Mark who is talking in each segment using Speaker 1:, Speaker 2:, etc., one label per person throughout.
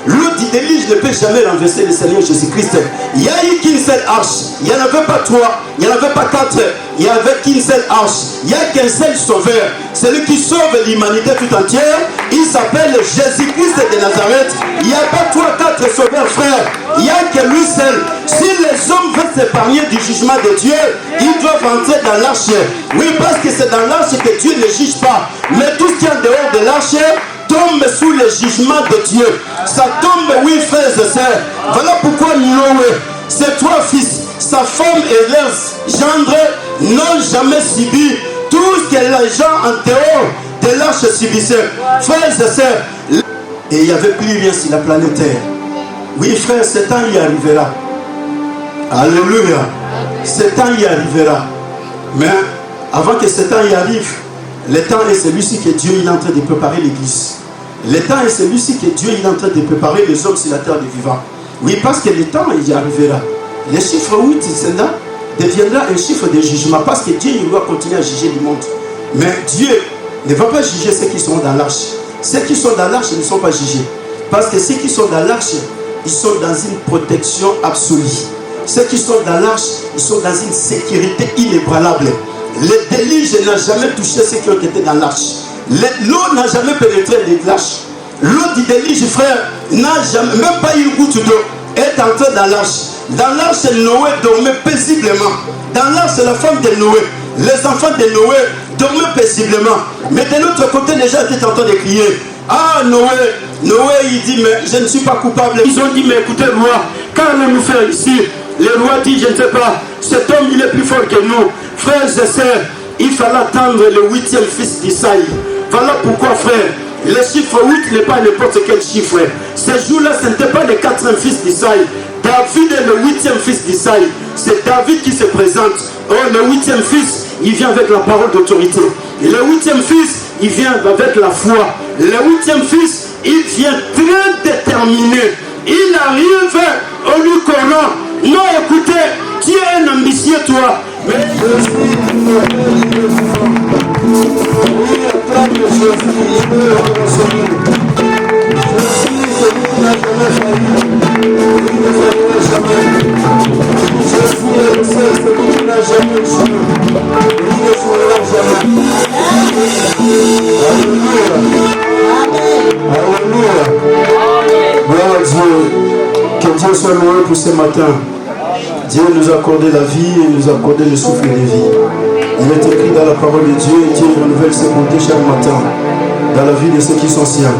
Speaker 1: L'eau du déluge ne peut jamais renverser le Seigneur Jésus-Christ. Il n'y a eu qu'une seule arche. Il n'y en avait pas 3, il n'y en avait pas 4. Il n'y avait qu'une seule arche. Il n'y a qu'un seul sauveur. Celui qui sauve l'humanité tout entière. Il s'appelle Jésus-Christ de Nazareth. Il n'y a pas 3, 4 sauveurs, frère. Il n'y a que lui seul. Si les hommes veulent s'épargner du jugement de Dieu, ils doivent entrer dans l'arche. Oui, parce que c'est dans l'arche que Dieu ne juge pas. Mais tout ce qui est en dehors de l'arche tombe sous le jugement de Dieu. Ça tombe, oui, frères et sœurs. Voilà pourquoi Noé, ses 3 fils, sa femme et leurs gendres n'ont jamais subi tout ce que les gens en dehors de l'arche subissaient. Frères et sœurs, et il n'y avait plus rien sur la planète Terre. Oui, frère, ce temps y arrivera. Alléluia. Ce temps y arrivera. Mais avant que ce temps y arrive, le temps est celui-ci que Dieu est en train de préparer l'église. Le temps est celui-ci que Dieu est en train de préparer les hommes sur la terre des vivants. Oui, parce que le temps y arrivera. Le chiffre 8 deviendra un chiffre de jugement parce que Dieu il doit continuer à juger le monde. Mais Dieu ne va pas juger ceux qui sont dans l'arche. Ceux qui sont dans l'arche ne sont pas jugés. Parce que ceux qui sont dans l'arche, ils sont dans une protection absolue. Ceux qui sont dans l'arche, ils sont dans une sécurité inébranlable. Le déluge n'a jamais touché ceux qui ont été dans l'arche. L'eau n'a jamais pénétré l'arche. L'eau du déluge, frère, n'a jamais, même pas une goutte d'eau, est entrée dans l'arche. Dans l'arche, Noé dormait paisiblement. Dans l'arche, la femme de Noé, les enfants de Noé dormaient paisiblement. Mais de l'autre côté, les gens étaient en train de crier. Ah, Noé, il dit, mais je ne suis pas coupable. Ils ont dit, mais écoutez-moi, qu'allons-nous faire ici? Le roi dit, je ne sais pas, cet homme, il est plus fort que nous. Frères et sœurs, il fallait attendre le 8e fils d'Isaïe. Voilà pourquoi, frère, le chiffre 8 n'est pas n'importe quel chiffre. Ce jour-là, ce n'était pas le 4e fils d'Isaïe. David est le 8e fils d'Isaïe. C'est David qui se présente. Oh, le 8e fils, il vient avec la parole d'autorité. Et le 8e fils, il vient avec la foi. Le 8e fils, il vient très déterminé. Il arrive au lieu Coran. Non, écoutez, tu es un ambitieux, toi. Mais je suis que Dieu soit loué pour ce matin. Dieu nous a accordé la vie et nous a accordé le souffle de vie. Il est écrit dans la parole de Dieu et Dieu renouvelle ses bontés chaque matin dans la vie de ceux qui sont siens.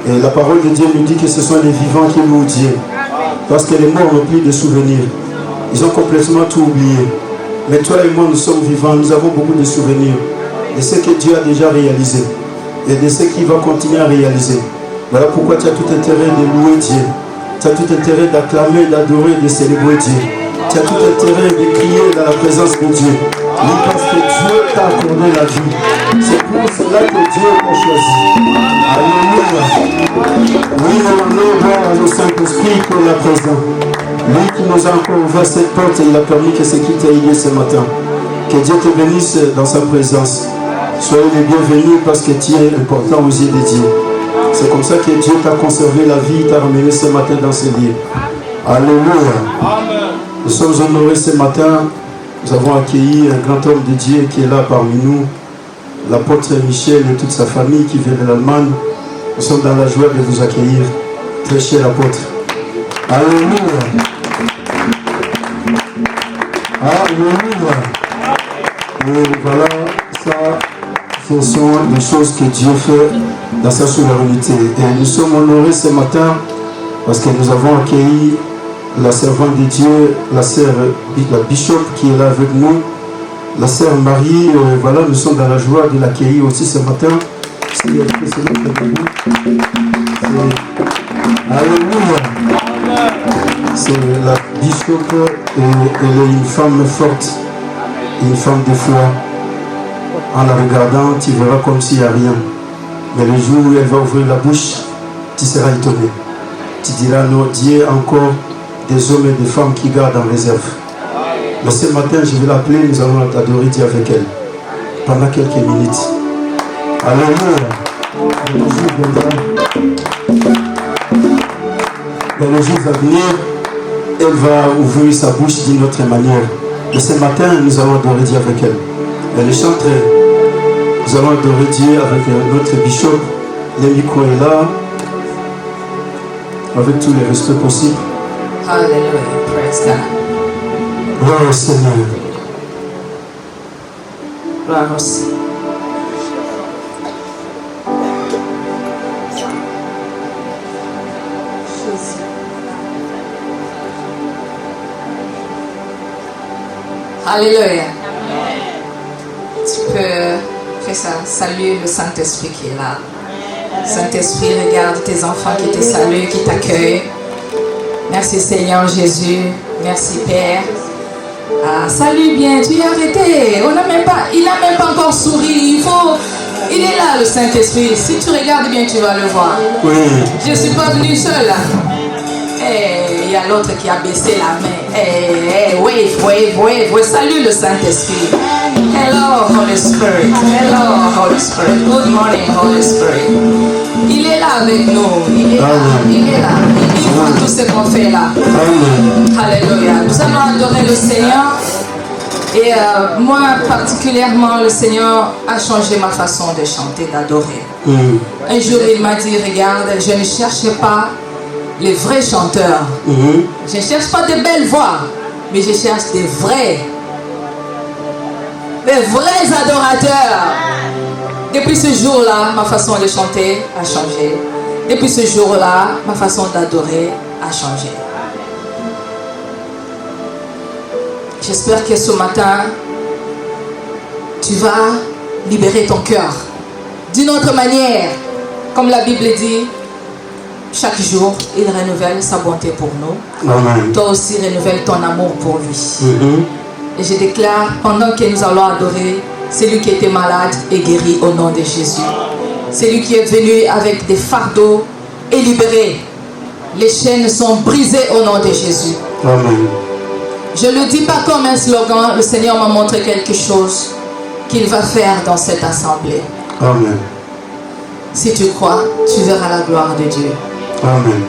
Speaker 1: Et la parole de Dieu nous dit que ce sont les vivants qui louent Dieu. Parce que les morts n'ont plus de souvenirs. Ils ont complètement tout oublié. Mais toi et moi, nous sommes vivants. Nous avons beaucoup de souvenirs de ce que Dieu a déjà réalisé et de ce qu'il va continuer à réaliser. Voilà pourquoi tu as tout intérêt de louer Dieu. Tu as tout intérêt d'acclamer, d'adorer, de célébrer Dieu. Tu as tout intérêt de crier dans la présence de Dieu. Oui, parce que Dieu t'a accordé la vie. C'est pour cela que Dieu t'a choisi. Alléluia. Oui, nous allons au Saint-Esprit pour la présence. Lui qui nous a encore ouvert cette porte et il a permis que ce qui t'a aidé ce matin. Que Dieu te bénisse dans sa présence. Soyez les bienvenus parce que tu es important aux yeux de Dieu. C'est comme ça que Dieu t'a conservé la vie, t'a ramené ce matin dans ce lieu. Alléluia. Amen. Nous sommes honorés ce matin. Nous avons accueilli un grand homme de Dieu qui est là parmi nous. L'apôtre Michel et toute sa famille qui vient de l'Allemagne. Nous sommes dans la joie de vous accueillir. Très cher apôtre. Alléluia. Alléluia. Et voilà, ça, ce sont les choses que Dieu fait dans sa souveraineté. Et nous sommes honorés ce matin parce que nous avons accueilli la servante de Dieu, la sœur, la bishop qui est là avec nous, la sœur Marie. Voilà, nous sommes dans la joie de l'accueillir aussi ce matin. Alléluia. C'est la bishop et elle est une femme forte, une femme de foi. En la regardant, tu verras comme s'il n'y a rien. Mais le jour où elle va ouvrir la bouche, tu seras étonné. Tu diras, non, Dieu a encore des hommes et des femmes qui gardent en réserve. Mais ce matin, je vais l'appeler, nous allons adorer Dieu avec elle. Pendant quelques minutes. Alléluia. dans les jours à venir, elle va ouvrir sa bouche d'une autre manière. Mais ce matin, nous allons adorer Dieu avec elle. Elle chante, nous allons adorer Dieu avec notre bishop. Le micro est là, avec tous les respects possibles.
Speaker 2: Hallelujah, praise God.
Speaker 1: Gloire au Seigneur.
Speaker 2: Gloire au Seigneur. Alléluia. Tu peux faire ça. Saluer le Saint-Esprit qui est là. Saint-Esprit, regarde tes enfants qui te saluent, qui t'accueillent. Merci Seigneur Jésus. Merci Père. Ah, salut bien, tu es arrêté. Il n'a même pas encore souri. Il est là le Saint-Esprit. Si tu regardes bien, tu vas le voir.
Speaker 1: Oui.
Speaker 2: Je ne suis pas venu seul là. Il y a l'autre qui a baissé la main. Wave. Salut le Saint-Esprit. Hello Holy Spirit. Hello Holy Spirit. Good morning Holy Spirit. Il est là avec nous. Il est là. Il voit tout ce qu'on fait là.
Speaker 1: Amen.
Speaker 2: Alléluia. Nous allons adorer le Seigneur. Et moi particulièrement, le Seigneur a changé ma façon de chanter, d'adorer. Un jour il m'a dit, regarde, je ne cherche pas les vrais chanteurs. Je ne cherche pas de belles voix, mais je cherche des vrais adorateurs. Depuis ce jour-là, ma façon de chanter a changé. Depuis ce jour-là, ma façon d'adorer a changé. J'espère que ce matin, tu vas libérer ton cœur d'une autre manière. Comme la Bible dit, chaque jour, il renouvelle sa bonté pour nous.
Speaker 1: Amen.
Speaker 2: Toi aussi, renouvelle ton amour pour lui. Et je déclare, pendant que nous allons adorer, celui qui était malade est guéri au nom de Jésus. Celui qui est venu avec des fardeaux est libéré. Les chaînes sont brisées au nom de Jésus.
Speaker 1: Amen.
Speaker 2: Je ne le dis pas comme un slogan, le Seigneur m'a montré quelque chose qu'il va faire dans cette assemblée.
Speaker 1: Amen.
Speaker 2: Si tu crois, tu verras la gloire de Dieu.
Speaker 1: Amen.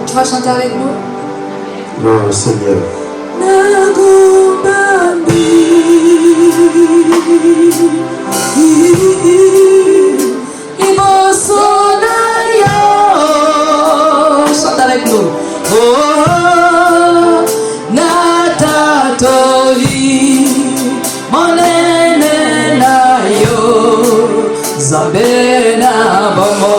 Speaker 2: Tu vas chanter avec nous?
Speaker 1: Gloire au Seigneur.
Speaker 2: Chante avec nous. Oh, Natatoli, monene na yo, Zabena bomo.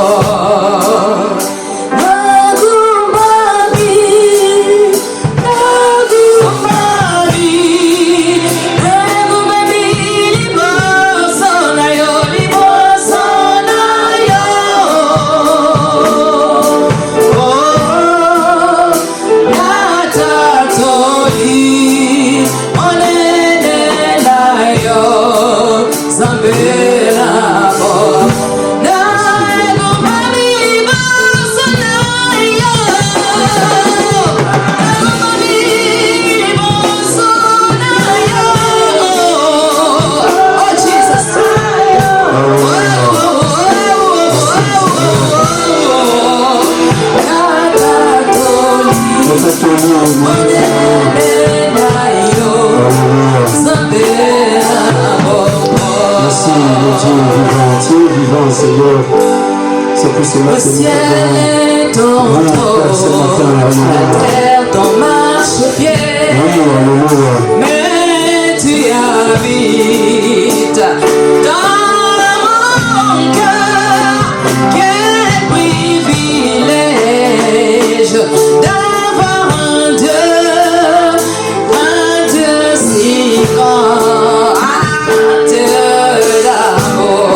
Speaker 1: cela
Speaker 2: Le
Speaker 1: que nous
Speaker 2: ciel
Speaker 1: avons.
Speaker 2: est ton
Speaker 1: Voilà, Père, ce matin,
Speaker 2: trône, la
Speaker 1: alléluia.
Speaker 2: terre ton marchepied.
Speaker 1: Oui, alléluia.
Speaker 2: Mais tu habites dans mon cœur. Quel privilège d'avoir un Dieu si grand, un Dieu d'amour.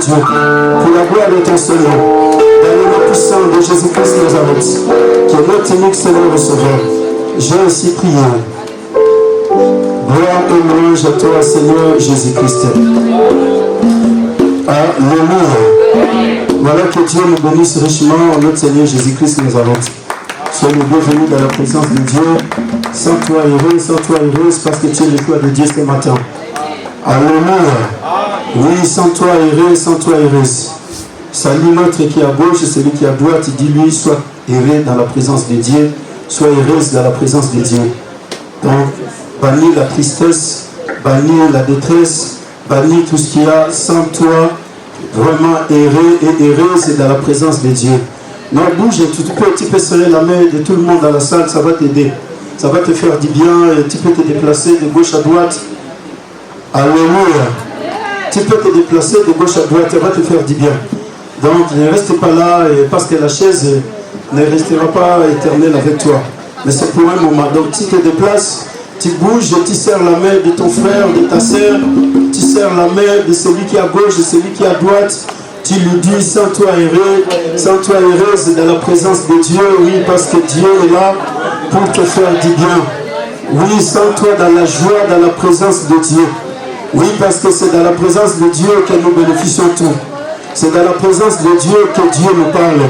Speaker 1: Pour la gloire de ton Seigneur, dans le nom puissant de Jésus-Christ de Nazareth, qui est notre unique Seigneur et Sauveur, j'ai ainsi prié. Gloire et louange à toi, Seigneur Jésus-Christ. Alléluia. Voilà que Dieu nous bénisse richement, notre Seigneur Jésus-Christ de Nazareth. Soyez les bienvenus dans la présence de Dieu. Sens-toi heureux, sens-toi heureuse parce que tu es le choix de Dieu ce matin. Alléluia. Oui, sens-toi heureux, sens-toi heureuse. Salut l'autre qui est à gauche et celui qui est à droite. Dis-lui, sois heureux dans la présence de Dieu. Sois heureuse dans la présence de Dieu. Donc, bannis la tristesse, bannis la détresse, bannis tout ce qu'il y a. Sens-toi vraiment heureux et heureuse dans la présence de Dieu. Non, bouge, tu peux serrer la main de tout le monde dans la salle, ça va t'aider. Ça va te faire du bien, tu peux te déplacer de gauche à droite. Alléluia. Tu peux te déplacer de gauche à droite, ça va te faire du bien. Donc ne reste pas là parce que la chaise ne restera pas éternelle avec toi. Mais c'est pour un moment. Donc tu te déplaces, tu bouges, tu serres la main de ton frère, de ta sœur, tu serres la main de celui qui est à gauche, de celui qui est à droite. Tu lui dis, sens-toi heureux, sens-toi heureuse dans la présence de Dieu. Oui, parce que Dieu est là pour te faire du bien. Oui, sens-toi dans la joie, dans la présence de Dieu. Oui, parce que c'est dans la présence de Dieu que nous bénéficions tout. C'est dans la présence de Dieu que Dieu nous parle.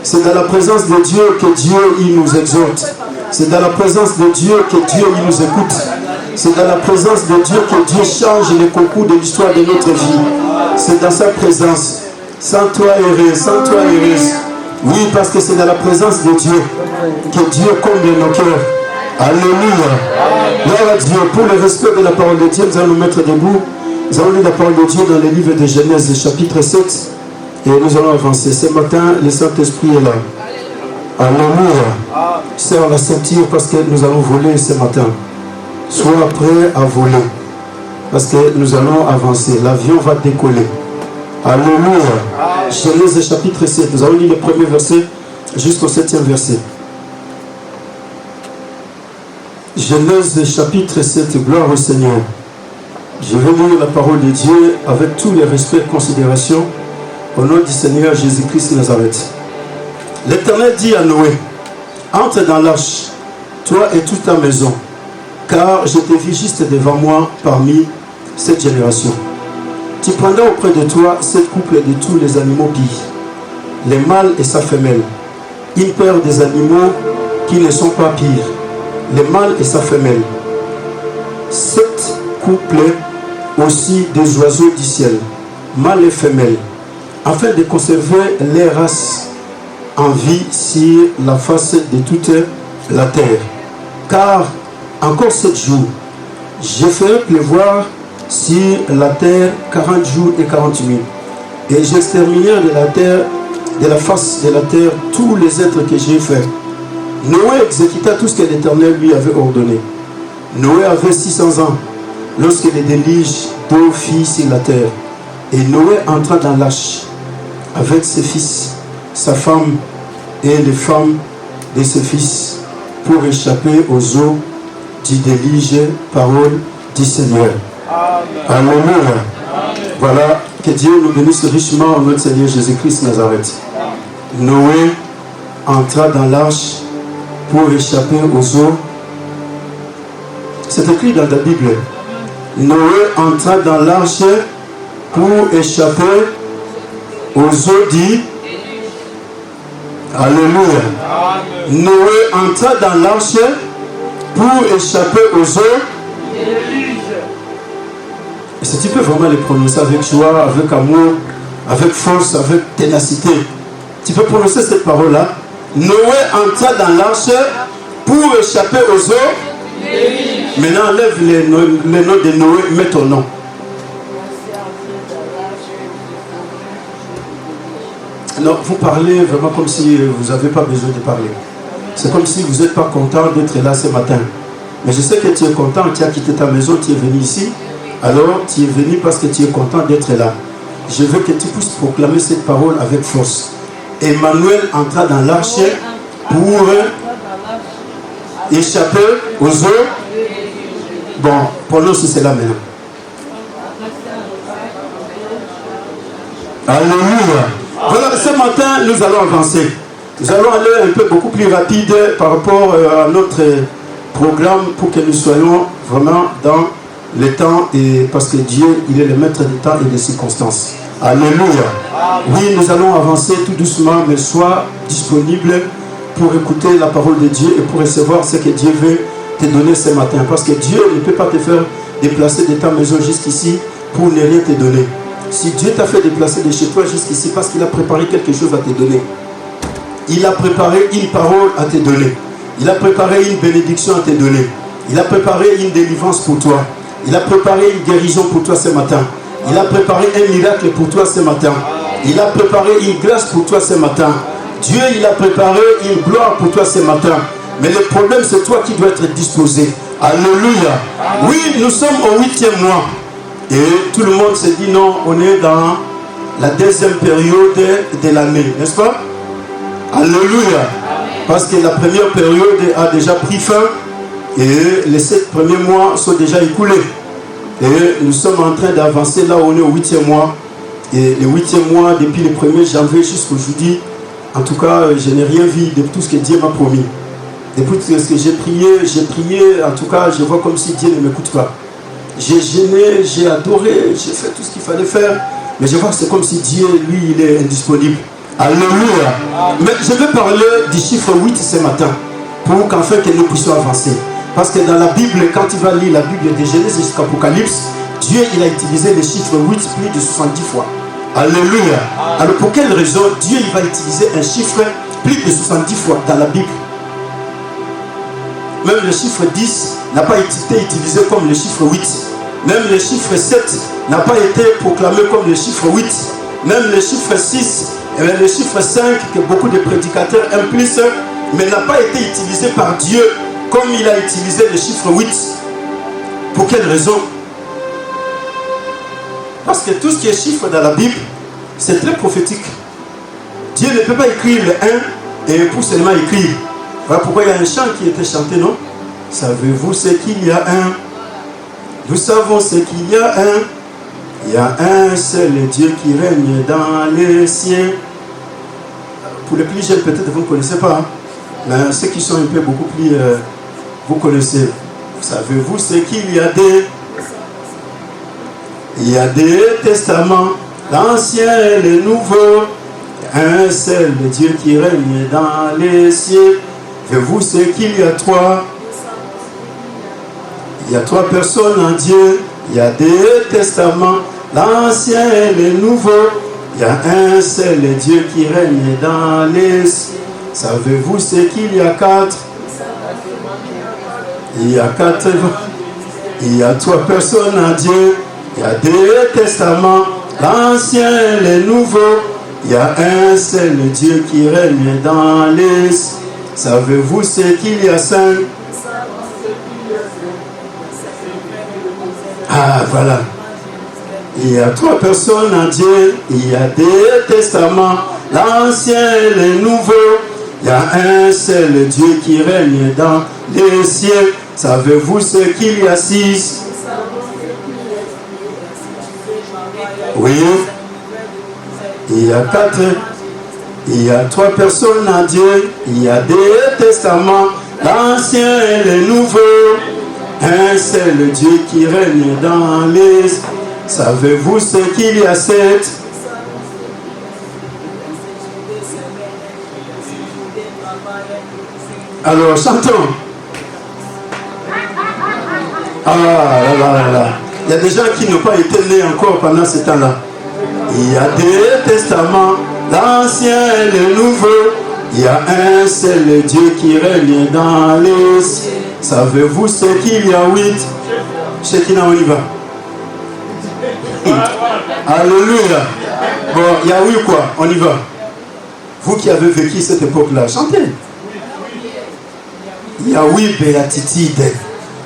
Speaker 1: C'est dans la présence de Dieu que Dieu il nous exhorte. C'est dans la présence de Dieu que Dieu il nous écoute. C'est dans la présence de Dieu que Dieu change les concours de l'histoire de notre vie. C'est dans sa présence. Sens-toi heureux, sens-toi heureuse. Oui, parce que c'est dans la présence de Dieu que Dieu comble nos cœurs. Alléluia. Gloire à Dieu. Pour le respect de la parole de Dieu, nous allons nous mettre debout Nous allons lire la parole de Dieu dans les livres de Genèse, chapitre 7. Et nous allons avancer. Ce matin, le Saint-Esprit est là. Alléluia. Serre la ceinture parce que nous allons voler ce matin. Sois prêt à voler. Parce que nous allons avancer. L'avion va décoller. Alléluia. Genèse chapitre 7. Nous allons lire le premier verset jusqu'au 7e verset. Genèse chapitre 7. Gloire au Seigneur. Je vais lire la parole de Dieu avec tous les respects et considérations au nom du Seigneur Jésus-Christ de Nazareth. L'Éternel dit à Noé, entre dans l'arche, toi et toute ta maison, car je te vis juste devant moi parmi cette génération. Tu prendras auprès de toi 7 couples de tous les animaux pires, les mâles et sa femelle, une paire des animaux qui ne sont pas pires, les mâles et sa femelle, 7 couples aussi des oiseaux du ciel, mâles et femelles, afin de conserver les races en vie sur la face de toute la terre. Car encore 7 jours, je ferai pleuvoir sur la terre 40 jours et 40 nuits. Et j'exterminerai de la terre, de la face de la terre, tous les êtres que j'ai faits. Noé exécuta tout ce que l'Éternel lui avait ordonné. Noé avait 600 ans lorsque le déluge d'eau fit sur la terre. Et Noé entra dans l'arche avec ses fils, sa femme et les femmes de ses fils pour échapper aux eaux du déluge, parole du Seigneur. Amen. Alléluia. Voilà, que Dieu nous bénisse richement en notre Seigneur Jésus-Christ Nazareth. Noé entra dans l'arche pour échapper aux eaux. C'est écrit dans la Bible. Noé entra dans l'arche pour échapper aux eaux du... Alléluia. Noé entra dans l'arche pour échapper aux eaux. Et si tu peux vraiment les prononcer avec joie, avec amour, avec force, avec ténacité, tu peux prononcer cette parole-là. Noé entra dans l'arche pour échapper aux eaux. Maintenant, enlève les noms de Noé, mets ton nom. Non, vous parlez vraiment comme si vous n'avez pas besoin de parler. C'est comme si vous n'êtes pas content d'être là ce matin. Mais je sais que tu es content, tu as quitté ta maison, tu es venu ici. Alors, tu es venu parce que tu es content d'être là. Je veux que tu puisses proclamer cette parole avec force. Emmanuel entra dans l'arche pour échapper aux eaux. Bon, prononce cela maintenant. Alléluia. Voilà, ce matin, nous allons avancer. Nous allons aller un peu beaucoup plus rapide par rapport à notre programme pour que nous soyons vraiment dans le temps, et parce que Dieu, il est le maître du temps et des circonstances. Alléluia. Oui, nous allons avancer tout doucement, mais sois disponible pour écouter la parole de Dieu et pour recevoir ce que Dieu veut te donner ce matin. Parce que Dieu ne peut pas te faire déplacer de ta maison jusqu'ici pour ne rien te donner. Si Dieu t'a fait déplacer de chez toi jusqu'ici, parce qu'il a préparé quelque chose à te donner. Il a préparé une parole à te donner. Il a préparé une bénédiction à te donner. Il a préparé une délivrance pour toi. Il a préparé une guérison pour toi ce matin. Il a préparé un miracle pour toi ce matin. Il a préparé une grâce pour toi ce matin. Dieu, il a préparé une gloire pour toi ce matin. Mais le problème, c'est toi qui dois être disposé. Alléluia. Oui, nous sommes au 8e mois. Et tout le monde se dit non, on est dans la deuxième période de l'année, n'est-ce pas? Alléluia. Parce que la première période a déjà pris fin et les 7 premiers mois sont déjà écoulés. Et nous sommes en train d'avancer là où on est au 8e mois. Et le 8e mois, depuis le 1er janvier jusqu'aujourd'hui, en tout cas, je n'ai rien vu de tout ce que Dieu m'a promis. Depuis ce que j'ai prié, en tout cas, je vois comme si Dieu ne m'écoute pas. J'ai gêné, j'ai adoré, j'ai fait tout ce qu'il fallait faire. Mais je vois que c'est comme si Dieu, lui, il est indisponible. Alléluia. Mais je vais parler du chiffre 8 ce matin. Pour qu'enfin que nous puissions avancer. Parce que dans la Bible, quand tu vas lire la Bible de Genèse jusqu'à Apocalypse, Dieu, il a utilisé le chiffre 8 plus de 70 fois. Alléluia. Alors pour quelle raison Dieu, il va utiliser un chiffre plus de 70 fois dans la Bible? Même le chiffre 10 n'a pas été utilisé comme le chiffre 8. Même le chiffre 7 n'a pas été proclamé comme le chiffre 8. Même le chiffre 6 et même le chiffre 5 que beaucoup de prédicateurs implissent, mais n'a pas été utilisé par Dieu comme il a utilisé le chiffre 8. Pour quelle raison? Parce que tout ce qui est chiffre dans la Bible, c'est très prophétique. Dieu ne peut pas écrire le 1 et pour seulement écrire. Voilà pourquoi il y a un chant qui était chanté, non? Savez-vous ce qu'il y a un? Nous savons ce qu'il y a un. Il y a un seul Dieu qui règne dans les cieux. Pour les plus jeunes, peut-être vous ne connaissez pas. Hein? Mais ceux qui sont un peu beaucoup plus... vous connaissez. Savez-vous ce qu'il y a des... Il y a des testaments, l'ancien et le nouveau. Un seul Dieu qui règne dans les cieux. Savez-vous ce qu'il y a trois? Il y a trois personnes en Dieu. Il y a des testaments, l'ancien et le nouveau. Il y a un seul Dieu qui règne dans les cieux. Savez-vous ce qu'il y a quatre? Il y a quatre. Il y a trois personnes en Dieu. Il y a des testaments, l'ancien et le nouveau. Il y a un seul Dieu qui règne dans les cieux. Savez-vous ce qu'il y a cinq? Ah, voilà. Il y a trois personnes en Dieu. Il y a des testaments, l'ancien et le nouveau. Il y a un seul Dieu qui règne dans les cieux. Savez-vous ce qu'il y a six? Oui. Il y a quatre. Il y a trois personnes en Dieu. Il y a des testaments, l'ancien et le nouveau. Un seul Dieu qui règne dans les... Savez-vous ce qu'il y a sept? Alors chantons. Ah là. Il y a des gens qui n'ont pas été nés encore pendant ce temps-là. Il y a des testaments, l'ancien et le nouveau. Il y a un seul Dieu qui règne dans les cieux. Savez-vous ce qu'il y a huit? Chacun on y va. Alléluia. Bon, il y a huit quoi? On y va. Vous qui avez vécu cette époque-là, chantez. Il y a huit béatitudes.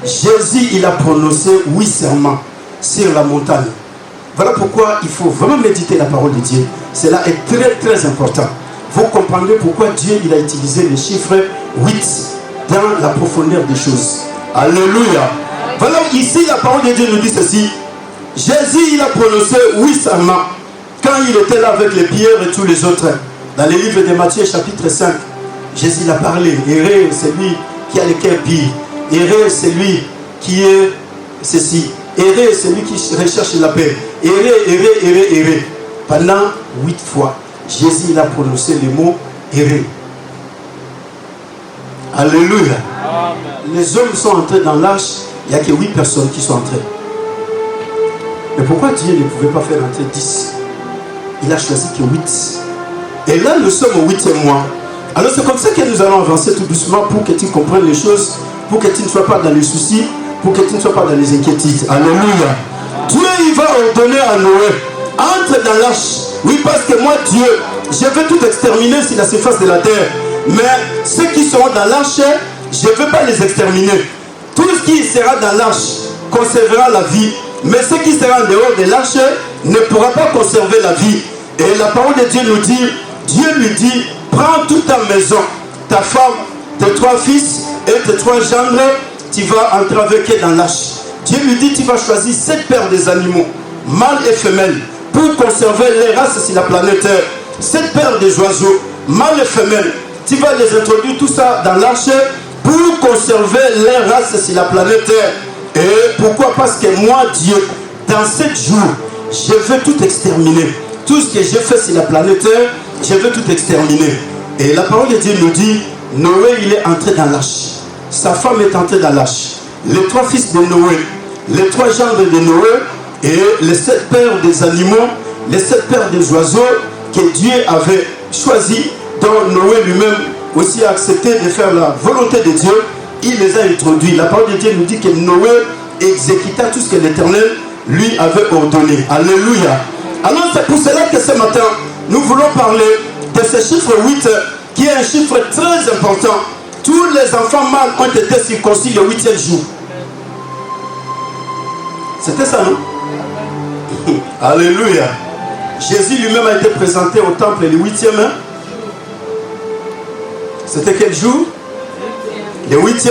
Speaker 1: Jésus, il a prononcé 8 serments sur la montagne. Voilà pourquoi il faut vraiment méditer la parole de Dieu. Cela est très très important. Vous comprendrez pourquoi Dieu il a utilisé le chiffre 8 dans la profondeur des choses. Alléluia. Voilà, ici la parole de Dieu nous dit ceci. Jésus il a prononcé 8 serments quand il était là avec les pierres et tous les autres. Dans le livre de Matthieu chapitre 5, Jésus a parlé. Heureux celui qui a le cœur pur. Heureux celui qui est ceci. Heureux celui qui recherche la paix. Heureux. Pendant 8 fois, Jésus il a prononcé le mot heureux. Alléluia. Amen. Les hommes sont entrés dans l'arche, il n'y a que 8 personnes qui sont entrées. Mais pourquoi Dieu ne pouvait pas faire entrer 10? Il a choisi que 8. Et là, nous sommes au 8e mois. Alors c'est comme ça que nous allons avancer tout doucement pour que tu comprennes les choses, pour que tu ne sois pas dans les soucis, pour que tu ne sois pas dans les inquiétudes. Alléluia. Dieu, il va ordonner à Noé, entre dans l'arche. Oui, parce que moi, Dieu, je vais tout exterminer sur la surface de la terre. Mais ceux qui seront dans l'arche, je ne vais pas les exterminer. Tout ce qui sera dans l'arche conservera la vie. Mais ce qui sera en dehors de l'arche ne pourra pas conserver la vie. Et la parole de Dieu nous dit, Dieu lui dit, prends toute ta maison, ta femme, tes 3 fils et tes 3 gendres, tu vas entrer avec eux dans l'arche. Dieu lui dit, tu vas choisir 7 paires des animaux, mâles et femelles, pour conserver les races sur la planète Terre. 7 paires des oiseaux, mâles et femelles. Tu vas les introduire tout ça dans l'arche pour conserver les races sur la planète Terre. Et pourquoi? Parce que moi, Dieu, dans 7 jours, je veux tout exterminer. Tout ce que j'ai fait sur la planète Terre, je veux tout exterminer. Et la parole de Dieu nous dit, Noé, il est entré dans l'arche. Sa femme est entrée dans l'arche. Les 3 fils de Noé, les 3 gendres de Noé et les 7 paires des animaux, les 7 paires des oiseaux que Dieu avait choisis, dont Noé lui-même aussi a accepté de faire la volonté de Dieu, il les a introduits. La parole de Dieu nous dit que Noé exécuta tout ce que l'Éternel lui avait ordonné. Alléluia. Alors c'est pour cela que ce matin, nous voulons parler de ce chiffre 8 qui est un chiffre très important. Tous les enfants mâles ont été circoncis le 8e jour. C'était ça, non? Alléluia. Jésus lui-même a été présenté au temple le 8e. C'était quel jour? Le 8e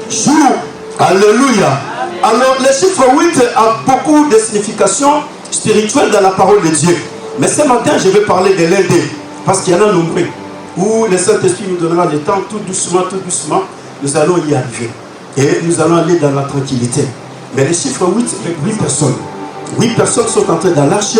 Speaker 1: jour. Alléluia. Alors le chiffre 8 a beaucoup de significations spirituelles dans la parole de Dieu. Mais ce matin, je vais parler de l'un d'eux, parce qu'il y en a nombreux, où le Saint-Esprit nous donnera le temps, tout doucement, nous allons y arriver. Et nous allons aller dans la tranquillité. Mais le chiffre 8, c'est 8 personnes. 8 personnes sont entrées dans l'arche,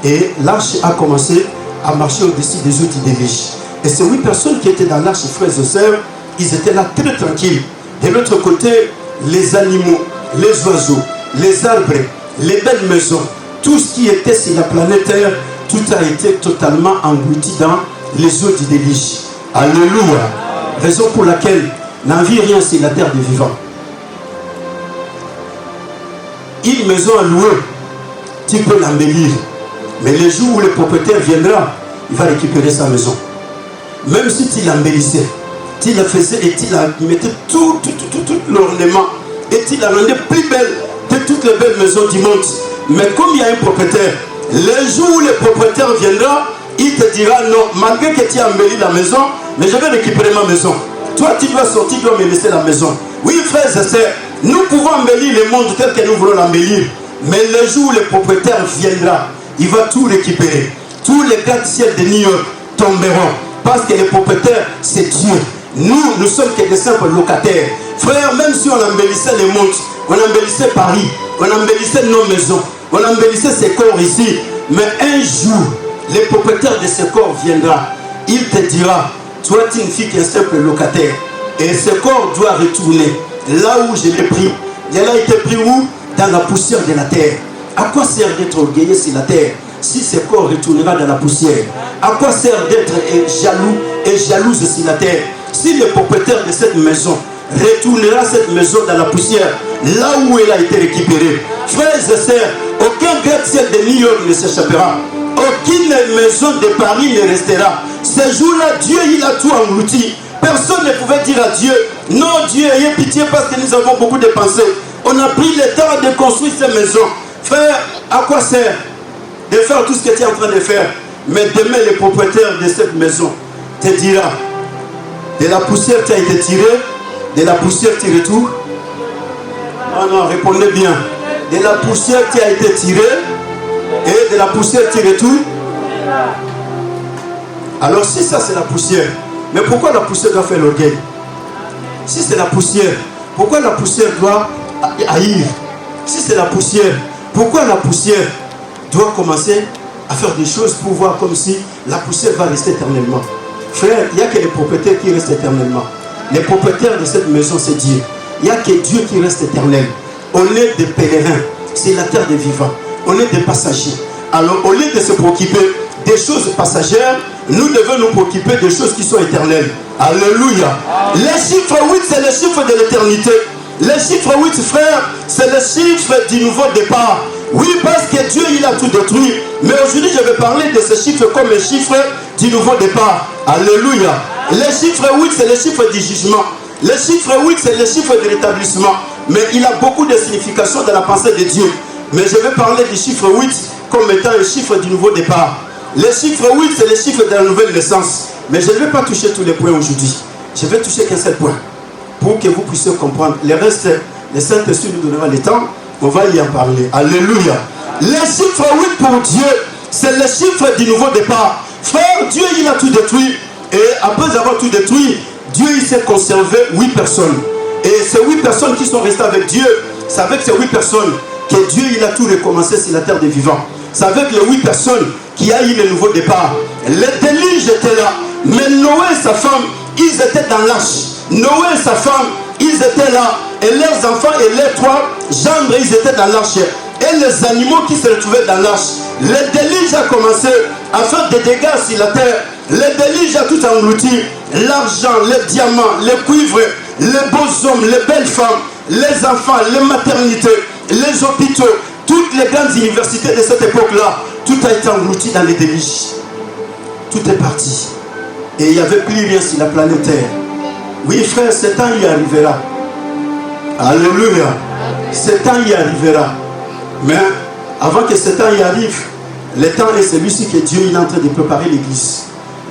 Speaker 1: et l'arche a commencé à marcher au-dessus des eaux du déluge. Et ces 8 personnes qui étaient dans l'arche, frères et sœurs, ils étaient là très tranquilles. De l'autre côté, les animaux, les oiseaux, les arbres, les belles maisons, tout ce qui était sur la planète Terre, tout a été totalement englouti dans les eaux du déluge. Alléluia. Raison pour laquelle n'en vit rien sur la terre des vivants. Une maison à louer, tu peux l'embellir. Mais le jour où le propriétaire viendra, il va récupérer sa maison. Même si tu l'embellissais, tu la faisais et tu la mettais tout l'ornement et tu la rendais plus belle que toutes les belles maisons du monde. Mais comme il y a un propriétaire, le jour où le propriétaire viendra, il te dira non, malgré que tu as embelli la maison, mais je vais récupérer ma maison. Toi, tu dois sortir, tu dois me laisser la maison. Oui, frères et sœurs, nous pouvons embellir le monde tel que nous voulons l'embellir. Mais le jour où le propriétaire viendra, il va tout récupérer. Tous les gratte-ciel de New York tomberont. Parce que le propriétaire, c'est Dieu. Nous sommes que des simples locataires. Frère, même si on embellissait le monde, on embellissait Paris, on embellissait nos maisons, on embellissait ces corps ici. Mais un jour, le propriétaire de ce corps viendra. Il te dira, toi tu ne fais qu'un simple locataire. Et ce corps doit retourner là où je l'ai pris. Il a été pris où? Dans la poussière de la terre. À quoi sert d'être orgueilleux sur la terre si ce corps retournera dans la poussière? À quoi sert d'être jaloux et jalouse sur la terre si le propriétaire de cette maison retournera cette maison dans la poussière là où elle a été récupérée? Frères et sœurs, aucun gratte-ciel de New York ne s'échappera. Aucune maison de Paris ne restera. Ce jour-là, Dieu, il a tout englouti. Personne ne pouvait dire à Dieu, non Dieu, ayez pitié parce que nous avons beaucoup dépensé. On a pris le temps de construire ces maisons. Frère, à quoi sert de faire tout ce que tu es en train de faire? Mais demain, le propriétaire de cette maison te dira, de la poussière tu as été tiré, de la poussière tu retournes. Non, répondez bien. De la poussière tu as été tiré, et de la poussière tu retournes. Alors si ça c'est la poussière, mais pourquoi la poussière doit faire l'orgueil? Si c'est la poussière, pourquoi la poussière doit haïr? Si c'est la poussière, pourquoi la poussière doit commencer à faire des choses pour voir comme si la poussière va rester éternellement? Frère, il n'y a que les propriétaires qui restent éternellement. Les propriétaires de cette maison, c'est Dieu. Il n'y a que Dieu qui reste éternel. On est des pèlerins, c'est la terre des vivants. On est des passagers. Alors, au lieu de se préoccuper des choses passagères, nous devons nous préoccuper des choses qui sont éternelles. Alléluia. Le chiffre 8, c'est le chiffre de l'éternité. Le chiffre 8, frère, c'est le chiffre du nouveau départ. Oui, parce que Dieu, il a tout détruit. Mais aujourd'hui, je vais parler de ce chiffre comme le chiffre du nouveau départ. Alléluia. Le chiffre 8, c'est le chiffre du jugement. Le chiffre 8, c'est le chiffre de l'établissement. Mais il a beaucoup de significations dans la pensée de Dieu. Mais je vais parler du chiffre 8 comme étant le chiffre du nouveau départ. Le chiffre 8, c'est le chiffre de la nouvelle naissance. Mais je ne vais pas toucher tous les points aujourd'hui. Je vais toucher qu'un seul point. Pour que vous puissiez comprendre. Le reste, le Saint-Esprit nous donnera le temps. On va y en parler. Alléluia. Le chiffre 8 pour Dieu, c'est le chiffre du nouveau départ. Frère, Dieu, il a tout détruit. Et après avoir tout détruit, Dieu, il s'est conservé 8 personnes. Et ces 8 personnes qui sont restées avec Dieu, c'est avec ces 8 personnes que Dieu, il a tout recommencé sur la terre des vivants. C'est avec les 8 personnes qu'il y a eu le nouveau départ. Le déluge était là. Mais Noé et sa femme, ils étaient dans l'arche. Noé et sa femme, ils étaient là. Et leurs enfants et leurs 3 gendres, ils étaient dans l'arche. Et les animaux qui se retrouvaient dans l'arche. Le déluge a commencé à faire des dégâts sur la terre. Le déluge a tout englouti. L'argent, les diamants, les cuivres, les beaux hommes, les belles femmes, les enfants, les maternités, les hôpitaux, toutes les grandes universités de cette époque-là, tout a été englouti dans les délices. Tout est parti. Et il n'y avait plus rien sur la planète Terre. Oui, frère, ce temps y arrivera. Alléluia. Ce temps y arrivera. Mais avant que ce temps y arrive, le temps est celui-ci que Dieu est en train de préparer l'église.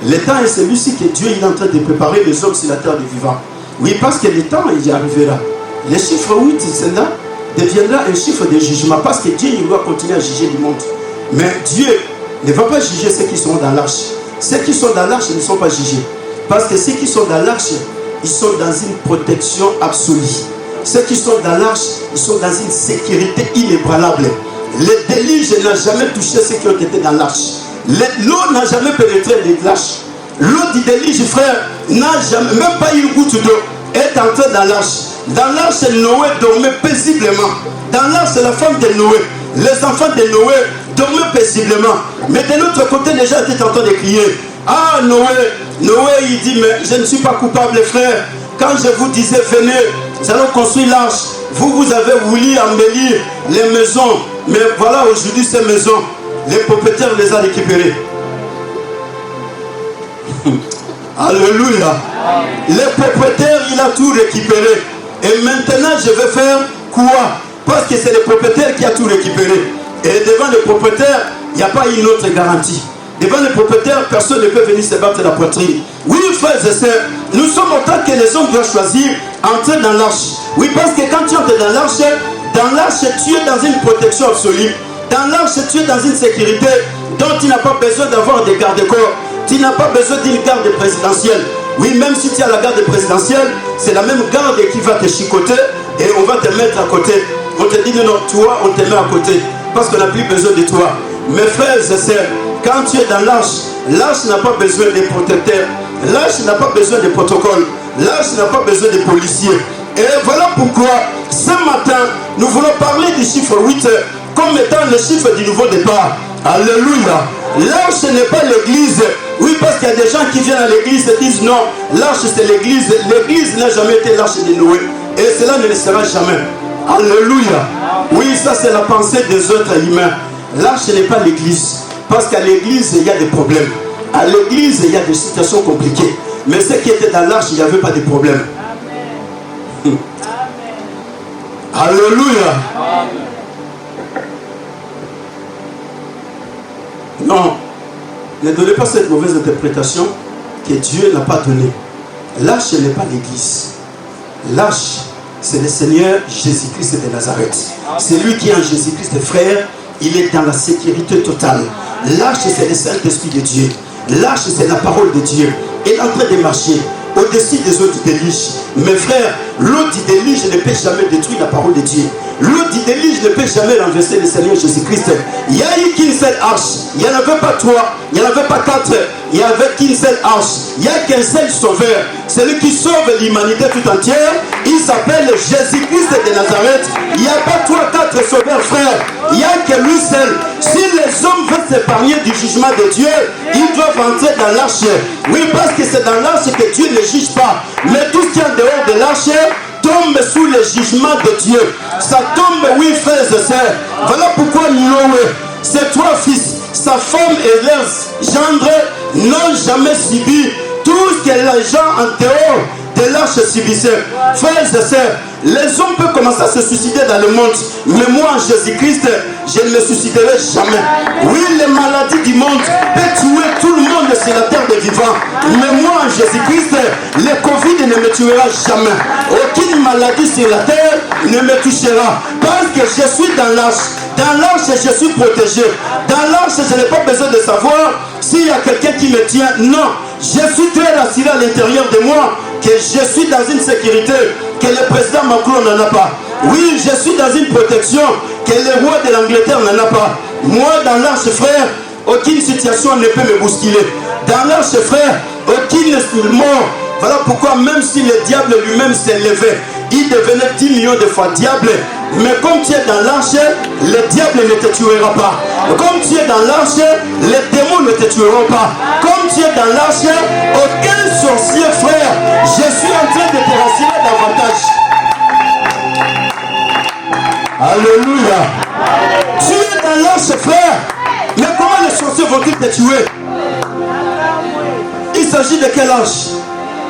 Speaker 1: Le temps est celui-ci que Dieu est en train de préparer les hommes sur la terre des vivants. Oui, parce que le temps y arrivera. Le chiffre 8, cela deviendra un chiffre de jugement. Parce que Dieu il doit continuer à juger le monde. Mais Dieu ne va pas juger ceux qui sont dans l'arche. Ceux qui sont dans l'arche ne sont pas jugés. Parce que ceux qui sont dans l'arche, ils sont dans une protection absolue. Ceux qui sont dans l'arche, ils sont dans une sécurité inébranlable. Le déluge n'a jamais touché ceux qui ont été dans l'arche. L'eau n'a jamais pénétré l'arche. L'eau du déluge, frère, n'a jamais, même pas une goutte d'eau, est entrée dans l'arche. Dans l'arche, Noé dormait paisiblement. Dans l'arche, c'est la femme de Noé. Les enfants de Noé dormaient paisiblement. Mais de l'autre côté, les gens étaient en train de crier. Ah, Noé, il dit, mais je ne suis pas coupable, frère. Quand je vous disais, venez, nous allons construire l'arche. Vous avez voulu embellir les maisons. Mais voilà, aujourd'hui, ces maisons, les propriétaires les ont récupérées. Alléluia. Les propriétaires, il a tout récupéré. Et maintenant, je vais faire quoi? Parce que c'est le propriétaire qui a tout récupéré. Et devant le propriétaire, il n'y a pas une autre garantie. Devant le propriétaire, personne ne peut venir se battre la poitrine. Oui, frères et sœurs, nous sommes autant que les hommes doivent choisir entrer dans l'arche. Oui, parce que quand tu entres dans l'arche, tu es dans une protection absolue. Dans l'arche, tu es dans une sécurité dont tu n'as pas besoin d'avoir des garde-corps. Tu n'as pas besoin d'une garde présidentielle. Oui, même si tu as la garde présidentielle, c'est la même garde qui va te chicoter et on va te mettre à côté. On te dit non, toi, on te met à côté parce qu'on n'a plus besoin de toi. Mes frères et sœurs, quand tu es dans l'arche, l'arche n'a pas besoin de protecteurs. L'arche n'a pas besoin de protocole. L'arche n'a pas besoin de policiers. Et voilà pourquoi, ce matin, nous voulons parler du chiffre 8 comme étant le chiffre du nouveau départ. Alléluia. L'arche n'est pas l'église. Oui, parce qu'il y a des gens qui viennent à l'église et disent non, l'arche c'est l'église. L'église n'a jamais été l'arche de Noé. Et cela ne le sera jamais. Alléluia. Oui, ça c'est la pensée des autres humains. L'arche n'est pas l'église. Parce qu'à l'église, il y a des problèmes. À l'église, il y a des situations compliquées. Mais ceux qui étaient dans l'arche, il n'y avait pas de problème. Amen. Alléluia. Amen. Non, ne donnez pas cette mauvaise interprétation que Dieu n'a pas donnée. L'arche n'est pas l'église. L'arche, c'est le Seigneur Jésus-Christ de Nazareth. C'est lui qui est en Jésus-Christ, frère. Il est dans la sécurité totale. L'arche, c'est le Saint-Esprit de Dieu. L'arche, c'est la parole de Dieu. Il est en train de marcher au-dessus des eaux du déluge. Mes frères, l'eau du déluge ne peut jamais détruire la parole de Dieu. L'eau du déluge ne peut jamais renverser le Seigneur Jésus-Christ. Il n'y a eu qu'une seule arche. Il n'y en avait pas 3, il n'y en avait pas 4. Il n'y avait qu'une seule arche. Il n'y a qu'un seul sauveur. Celui qui sauve l'humanité tout entière. Il s'appelle Jésus-Christ de Nazareth. Il n'y a pas 3, 4 sauveurs, frères. Il n'y a que lui seul. Si les hommes veulent s'épargner du jugement de Dieu, ils doivent entrer dans l'arche. Oui, parce que c'est dans l'arche que Dieu ne juge pas. Mais tout ce qui est en dehors de l'arche tombe sous le jugement de Dieu. Ça tombe, oui, frères et sœurs. Voilà pourquoi Noé, ses 3 fils, sa femme et leurs gendres n'ont jamais subi tout ce que les gens en dehors de l'arche subissaient. Frères et sœurs, les hommes peuvent commencer à se suicider dans le monde, mais moi en Jésus-Christ, je ne me suiciderai jamais. Oui, les maladies du monde peuvent tuer tout le monde sur la terre des vivants, mais moi en Jésus-Christ, le Covid ne me tuera jamais. Aucune maladie sur la terre ne me touchera, parce que je suis dans l'arche. Dans l'arche, je suis protégé. Dans l'arche, je n'ai pas besoin de savoir s'il y a quelqu'un qui me tient. Non, je suis très rassuré à l'intérieur de moi que je suis dans une sécurité que le président Macron n'en a pas. Oui, je suis dans une protection que le roi de l'Angleterre n'en a pas. Moi, dans l'arche, frère, aucune situation ne peut me bousculer. Dans l'arche, frère, aucune mort. Voilà pourquoi même si le diable lui-même s'est levé, il devenait 10 millions de fois diable. Mais comme tu es dans l'arche, le diable ne te tuera pas. Comme tu es dans l'arche, les démons ne te tueront pas. Comme tu es dans l'arche, aucun sorcier, frère, je suis en train de te rassurer davantage. Alléluia. tuer. Il s'agit de quel arche?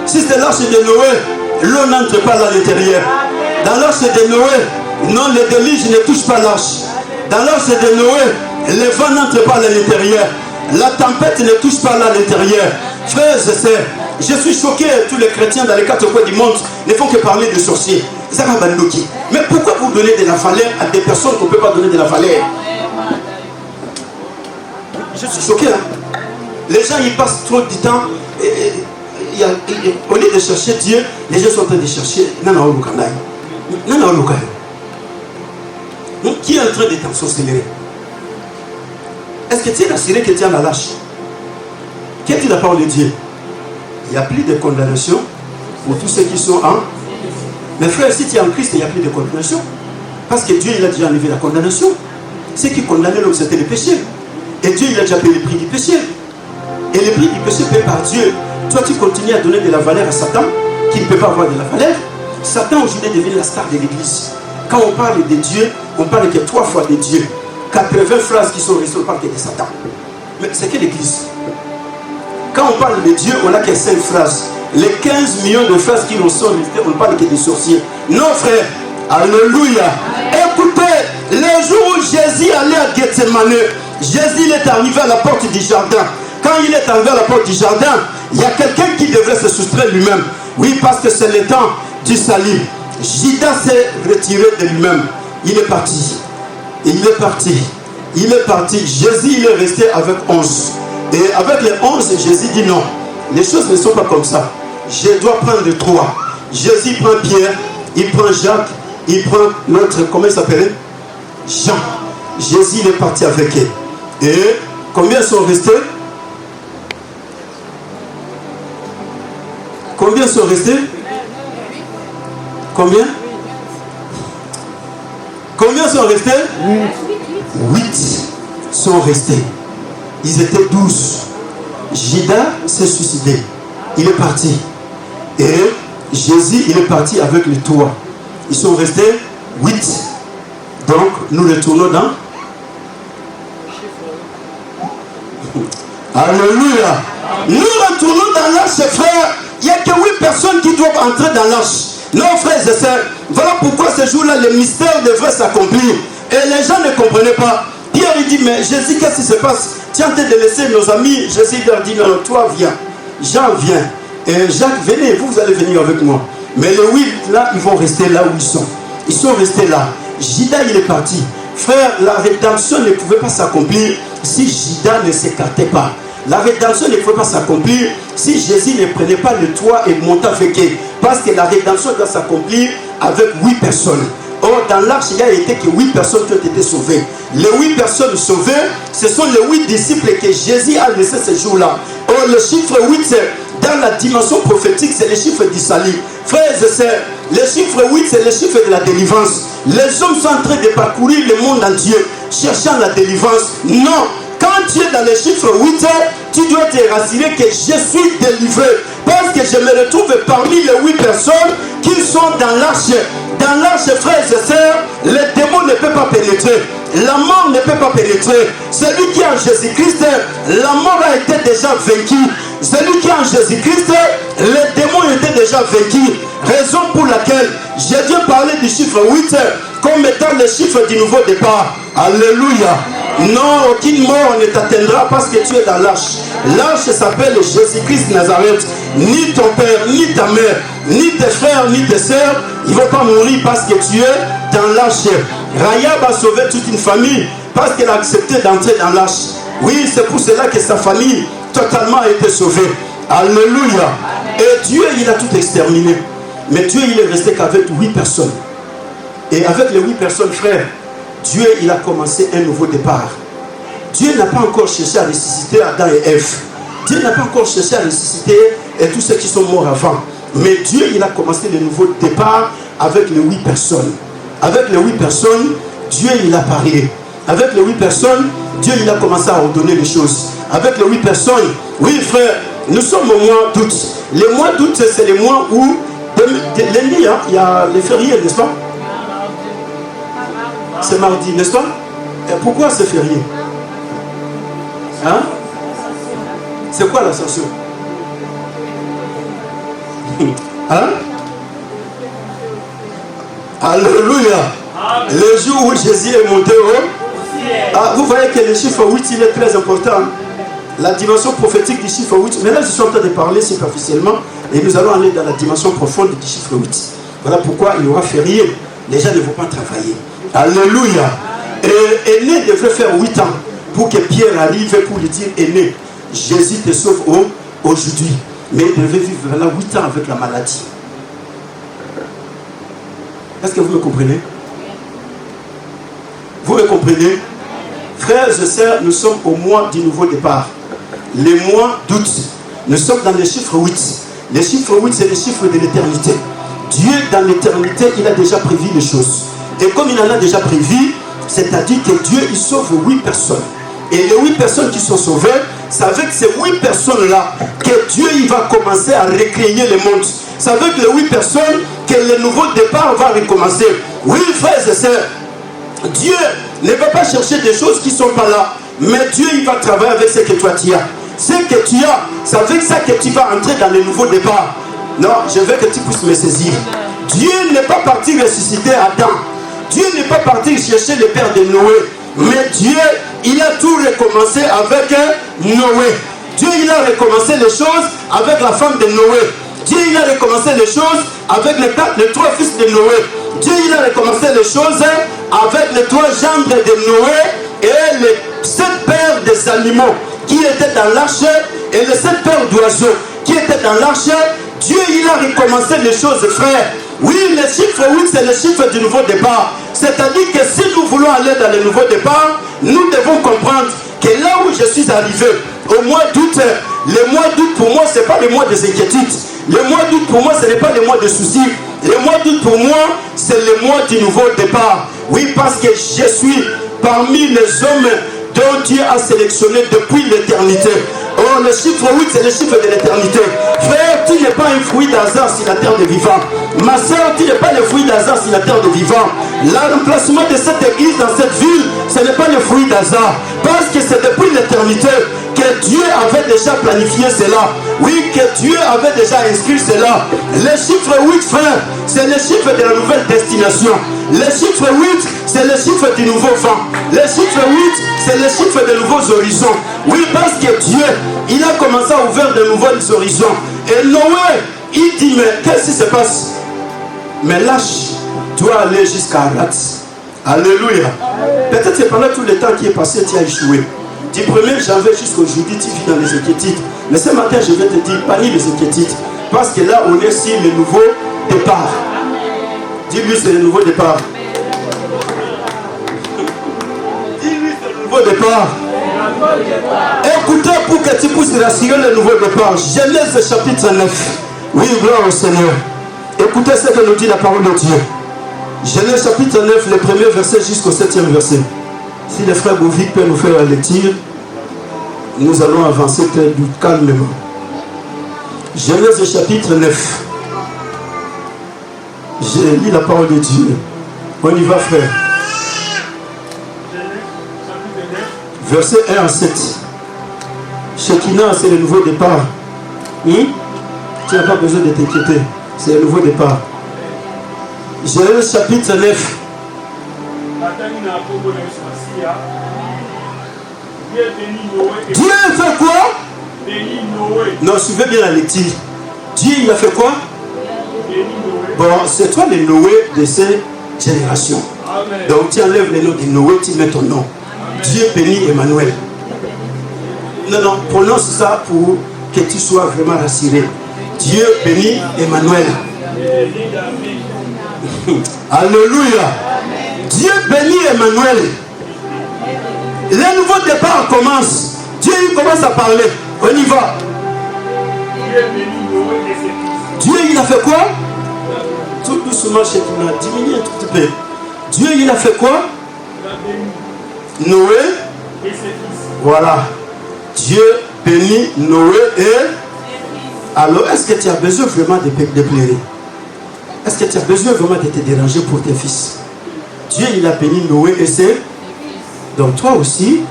Speaker 1: Si c'est l'arche de Noé, l'eau n'entre pas à l'intérieur. Dans l'arche de Noé, non, les déluges ne touchent pas l'arche. Dans l'arche de Noé, le vent n'entre pas à l'intérieur. La tempête ne touche pas à l'intérieur. Frères et sœurs, je suis choqué. Tous les chrétiens dans les quatre coins du monde ne font que parler de sorciers. Mais pourquoi vous donnez de la valeur à des personnes qu'on ne peut pas donner de la valeur? Je suis choqué. Hein? Les gens ils passent trop de temps. Au lieu de chercher Dieu, les gens sont en train de chercher Nana Olukanai. Nana Olukanai. Qui est en train de t'ensorceler? Est-ce que tu es assuré que tu es la lâche? Qu'est-ce que la parole de Dieu? Il n'y a plus de condamnation pour tous ceux qui sont en. Mais frère, si tu es en Christ, il n'y a plus de condamnation. Parce que Dieu, il a déjà enlevé la condamnation. Ce qui condamnait l'homme, c'était le péché. Et Dieu, il a déjà payé le prix du péché. Et le prix du péché payé par Dieu. Toi, tu continues à donner de la valeur à Satan, qui ne peut pas avoir de la valeur. Satan, aujourd'hui, devient la star de l'église. Quand on parle de Dieu, on parle que 3 fois de Dieu. 80 phrases qui sont restées, on parle que de Satan. Mais c'est que l'église. Quand on parle de Dieu, on n'a que 5 phrases. Les 15 millions de phrases qui nous sont restées, on ne parle que des sorciers. Non, frère. Alléluia. Écoutez, le jour où Jésus allait à Gethsemane, Jésus est arrivé à la porte du jardin. Quand il est arrivé à la porte du jardin, il y a quelqu'un qui devrait se soustraire lui-même. Oui, parce que c'est le temps du salut. Judas s'est retiré de lui-même. Il est parti. Il est parti. Il est parti. Jésus, il est resté avec 11. Et avec les 11, Jésus dit non. Les choses ne sont pas comme ça. Je dois prendre 3. Jésus prend Pierre, il prend Jacques, il prend notre, comment il s'appelait? Jean. Jésus, il est parti avec eux. Et combien sont restés? Combien sont restés? Combien? Combien sont restés? 8 sont restés. Ils étaient 12. Judas s'est suicidé. Il est parti. Et Jésus, il est parti avec les 3. Ils sont restés 8. Donc, nous retournons dans. Alléluia. Nous retournons dans l'arche, frère. Il n'y a que 8 personnes qui doivent entrer dans l'arche. Non, frères et sœurs. Voilà pourquoi ce jour-là, le mystère devrait s'accomplir. Et les gens ne comprenaient pas. Pierre, il dit, mais Jésus, qu'est-ce qui se passe? Tu es en train de laisser nos amis. Jésus leur dit, non, toi, viens. Jean, viens. Et Jacques, venez, vous allez venir avec moi. Mais les 8, là, ils vont rester là où ils sont. Ils sont restés là. Judas, il est parti. Frère, la rédemption ne pouvait pas s'accomplir si Judas ne s'écartait pas. La rédemption ne pouvait pas s'accomplir si Jésus ne prenait pas le toit et montait avec eux. Parce que la rédemption doit s'accomplir avec 8 personnes. Or, dans l'arche, il y a été que 8 personnes qui ont été sauvées. Les 8 personnes sauvées, ce sont les 8 disciples que Jésus a laissés ce jour-là. Or, le chiffre 8, c'est dans la dimension prophétique, c'est le chiffre du salut. Frères et sœurs, le chiffre 8, c'est le chiffre de la délivrance. Les hommes sont en train de parcourir le monde entier, cherchant la délivrance. Non! Quand tu es dans le chiffre 8, tu dois te rassurer que je suis délivré. Parce que je me retrouve parmi les 8 personnes qui sont dans l'arche. Dans l'arche, frères et sœurs, le démon ne peut pas pénétrer. La mort ne peut pas pénétrer. Celui qui est en Jésus-Christ, la mort a été déjà vaincue. Celui qui est en Jésus-Christ, les démons étaient déjà vaincus. Raison pour laquelle j'ai dû parler du chiffre 8 comme étant le chiffre du nouveau départ. Alléluia. Non, aucune mort ne t'atteindra parce que tu es dans l'arche. L'arche s'appelle Jésus-Christ Nazareth. Ni ton père, ni ta mère, ni tes frères, ni tes sœurs, ils ne vont pas mourir parce que tu es dans l'arche. Rahab a sauvé toute une famille parce qu'elle a accepté d'entrer dans l'arche. Oui, c'est pour cela que sa famille totalement a été sauvée. Alléluia. Et Dieu, il a tout exterminé. Mais Dieu, il est resté qu'avec 8 personnes. Et avec les 8 personnes, frères, Dieu, il a commencé un nouveau départ. Dieu n'a pas encore cherché à ressusciter Adam et Ève. Dieu n'a pas encore cherché à ressusciter tous ceux qui sont morts avant. Mais Dieu, il a commencé le nouveau départ avec les 8 personnes. Avec les 8 personnes, Dieu, il a parlé. Avec les 8 personnes, Dieu, il a commencé à ordonner les choses. Avec les 8 personnes, oui frère, nous sommes au mois d'août. Le mois d'août, c'est le mois où, lundi, hein, il y a les fériés, n'est-ce pas? C'est mardi, n'est-ce pas? Et pourquoi c'est férié? Hein? C'est quoi l'ascension? Hein? Alléluia. Le jour où Jésus est monté vous voyez que le chiffre 8 il est très important. La dimension prophétique du chiffre 8. Mais là je suis en train de parler superficiellement et nous allons aller dans la dimension profonde du chiffre 8. Voilà pourquoi il y aura férié. Les gens ne vont pas travailler. Alléluia. Et Aîné devrait faire 8 ans pour que Pierre arrive pour lui dire Aîné, Jésus te sauve aujourd'hui. Mais il devait vivre là 8 ans avec la maladie. Est-ce que vous me comprenez? Vous me comprenez? Frères et sœurs, nous sommes au mois du nouveau départ. Les mois d'août. Nous sommes dans le chiffre 8. Le chiffre 8, c'est le chiffre de l'éternité. Dieu, dans l'éternité, il a déjà prévu les choses. Et comme il en a déjà prévu, c'est-à-dire que Dieu, il sauve 8 personnes. Et les 8 personnes qui sont sauvées, c'est avec ces 8 personnes-là que Dieu, il va commencer à recréer le monde. C'est avec les 8 personnes que le nouveau départ va recommencer. Oui, frères et sœurs, Dieu ne va pas chercher des choses qui ne sont pas là. Mais Dieu, il va travailler avec ce que toi tu as. Ce que tu as, c'est avec ça que tu vas entrer dans le nouveau départ. Non, je veux que tu puisses me saisir. Dieu n'est pas parti ressusciter Adam. Dieu n'est pas parti chercher le père de Noé. Mais Dieu, il a tout recommencé avec Noé. Dieu, il a recommencé les choses avec la femme de Noé. Dieu, il a recommencé les choses avec les 3 fils de Noé. Dieu, il a recommencé les choses avec les 3 gendres de Noé et les 7 paires des animaux qui étaient dans l'arche et les 7 paires d'oiseaux qui étaient dans l'arche. Dieu, il a recommencé les choses, frère. Oui, le chiffre 8, c'est le chiffre du nouveau départ. C'est-à-dire que si nous voulons aller dans le nouveau départ, nous devons comprendre que là où je suis arrivé, au mois d'août, le mois d'août pour moi, ce n'est pas le mois des inquiétudes. Le mois d'août pour moi, ce n'est pas le mois de soucis. Le mois d'août pour moi, c'est le mois du nouveau départ. Oui, parce que je suis parmi les hommes dont Dieu a sélectionné depuis l'éternité. Oh, le chiffre 8, c'est le chiffre de l'éternité. Frère, tu n'es pas un fruit d'hasard sur la terre des vivants. Ma soeur, tu n'es pas le fruit d'hasard sur la terre des vivants. L'emplacement de cette église dans cette ville, ce n'est pas le fruit d'hasard. Parce que c'est depuis l'éternité que Dieu avait déjà planifié cela. Oui, que Dieu avait déjà inscrit cela. Le chiffre 8, frère, c'est le chiffre de la nouvelle destination. Le chiffre 8, c'est le chiffre du nouveau vent. Le chiffre 8, c'est le chiffre des nouveaux horizons. Oui, parce que Dieu, il a commencé à ouvrir de nouveaux horizons. Et Noé, il dit, mais qu'est-ce qui se passe? Mais lâche, dois aller jusqu'à Arad. Alléluia. Peut-être que pendant tout le temps qui est passé, tu as échoué. Du 1er janvier jusqu'aujourd'hui, tu vis dans les inquiétudes. Mais ce matin, je vais te dire, parmi les inquiétudes. Parce que là, on est sur le nouveau départ. Dis-lui, c'est le nouveau départ. Dis-lui, c'est le nouveau départ. Écoutez pour que tu puisses rassurer le nouveau départ. Genèse chapitre 9. Oui, gloire au Seigneur. Écoutez ce que nous dit la parole de Dieu. Genèse chapitre 9, le premier verset jusqu'au 7e verset. Si le frère Bouvic peut nous faire la lecture, nous allons avancer calmement. Genèse chapitre 9. J'ai lu la parole de Dieu. On y va, frère. Verset 1 à 7. Shekinah, c'est le nouveau départ. Tu n'as pas besoin de t'inquiéter. C'est le nouveau départ. Genèse chapitre 9. Dieu a fait quoi? Non, suivez bien la lecture. Dieu, il a fait quoi? Bon, c'est toi le Noé de ces générations. Amen. Donc tu enlèves le nom de Noé, tu mets ton nom. Dieu bénit Emmanuel. Non, prononce ça pour que tu sois vraiment rassuré. Dieu bénit Emmanuel. Alléluia. Dieu bénit Emmanuel. Le nouveau départ commence. Dieu il commence à parler. On y va. Dieu il a fait quoi? Tout doucement, chez nous, diminue un tout petit peu. Dieu, il a fait quoi? Noé. Voilà. Dieu bénit Noé et... Alors, est-ce que tu as besoin vraiment de pleurer? Est-ce que tu as besoin vraiment de te déranger pour tes fils? Dieu, il a béni Noé et ses... Donc, toi aussi,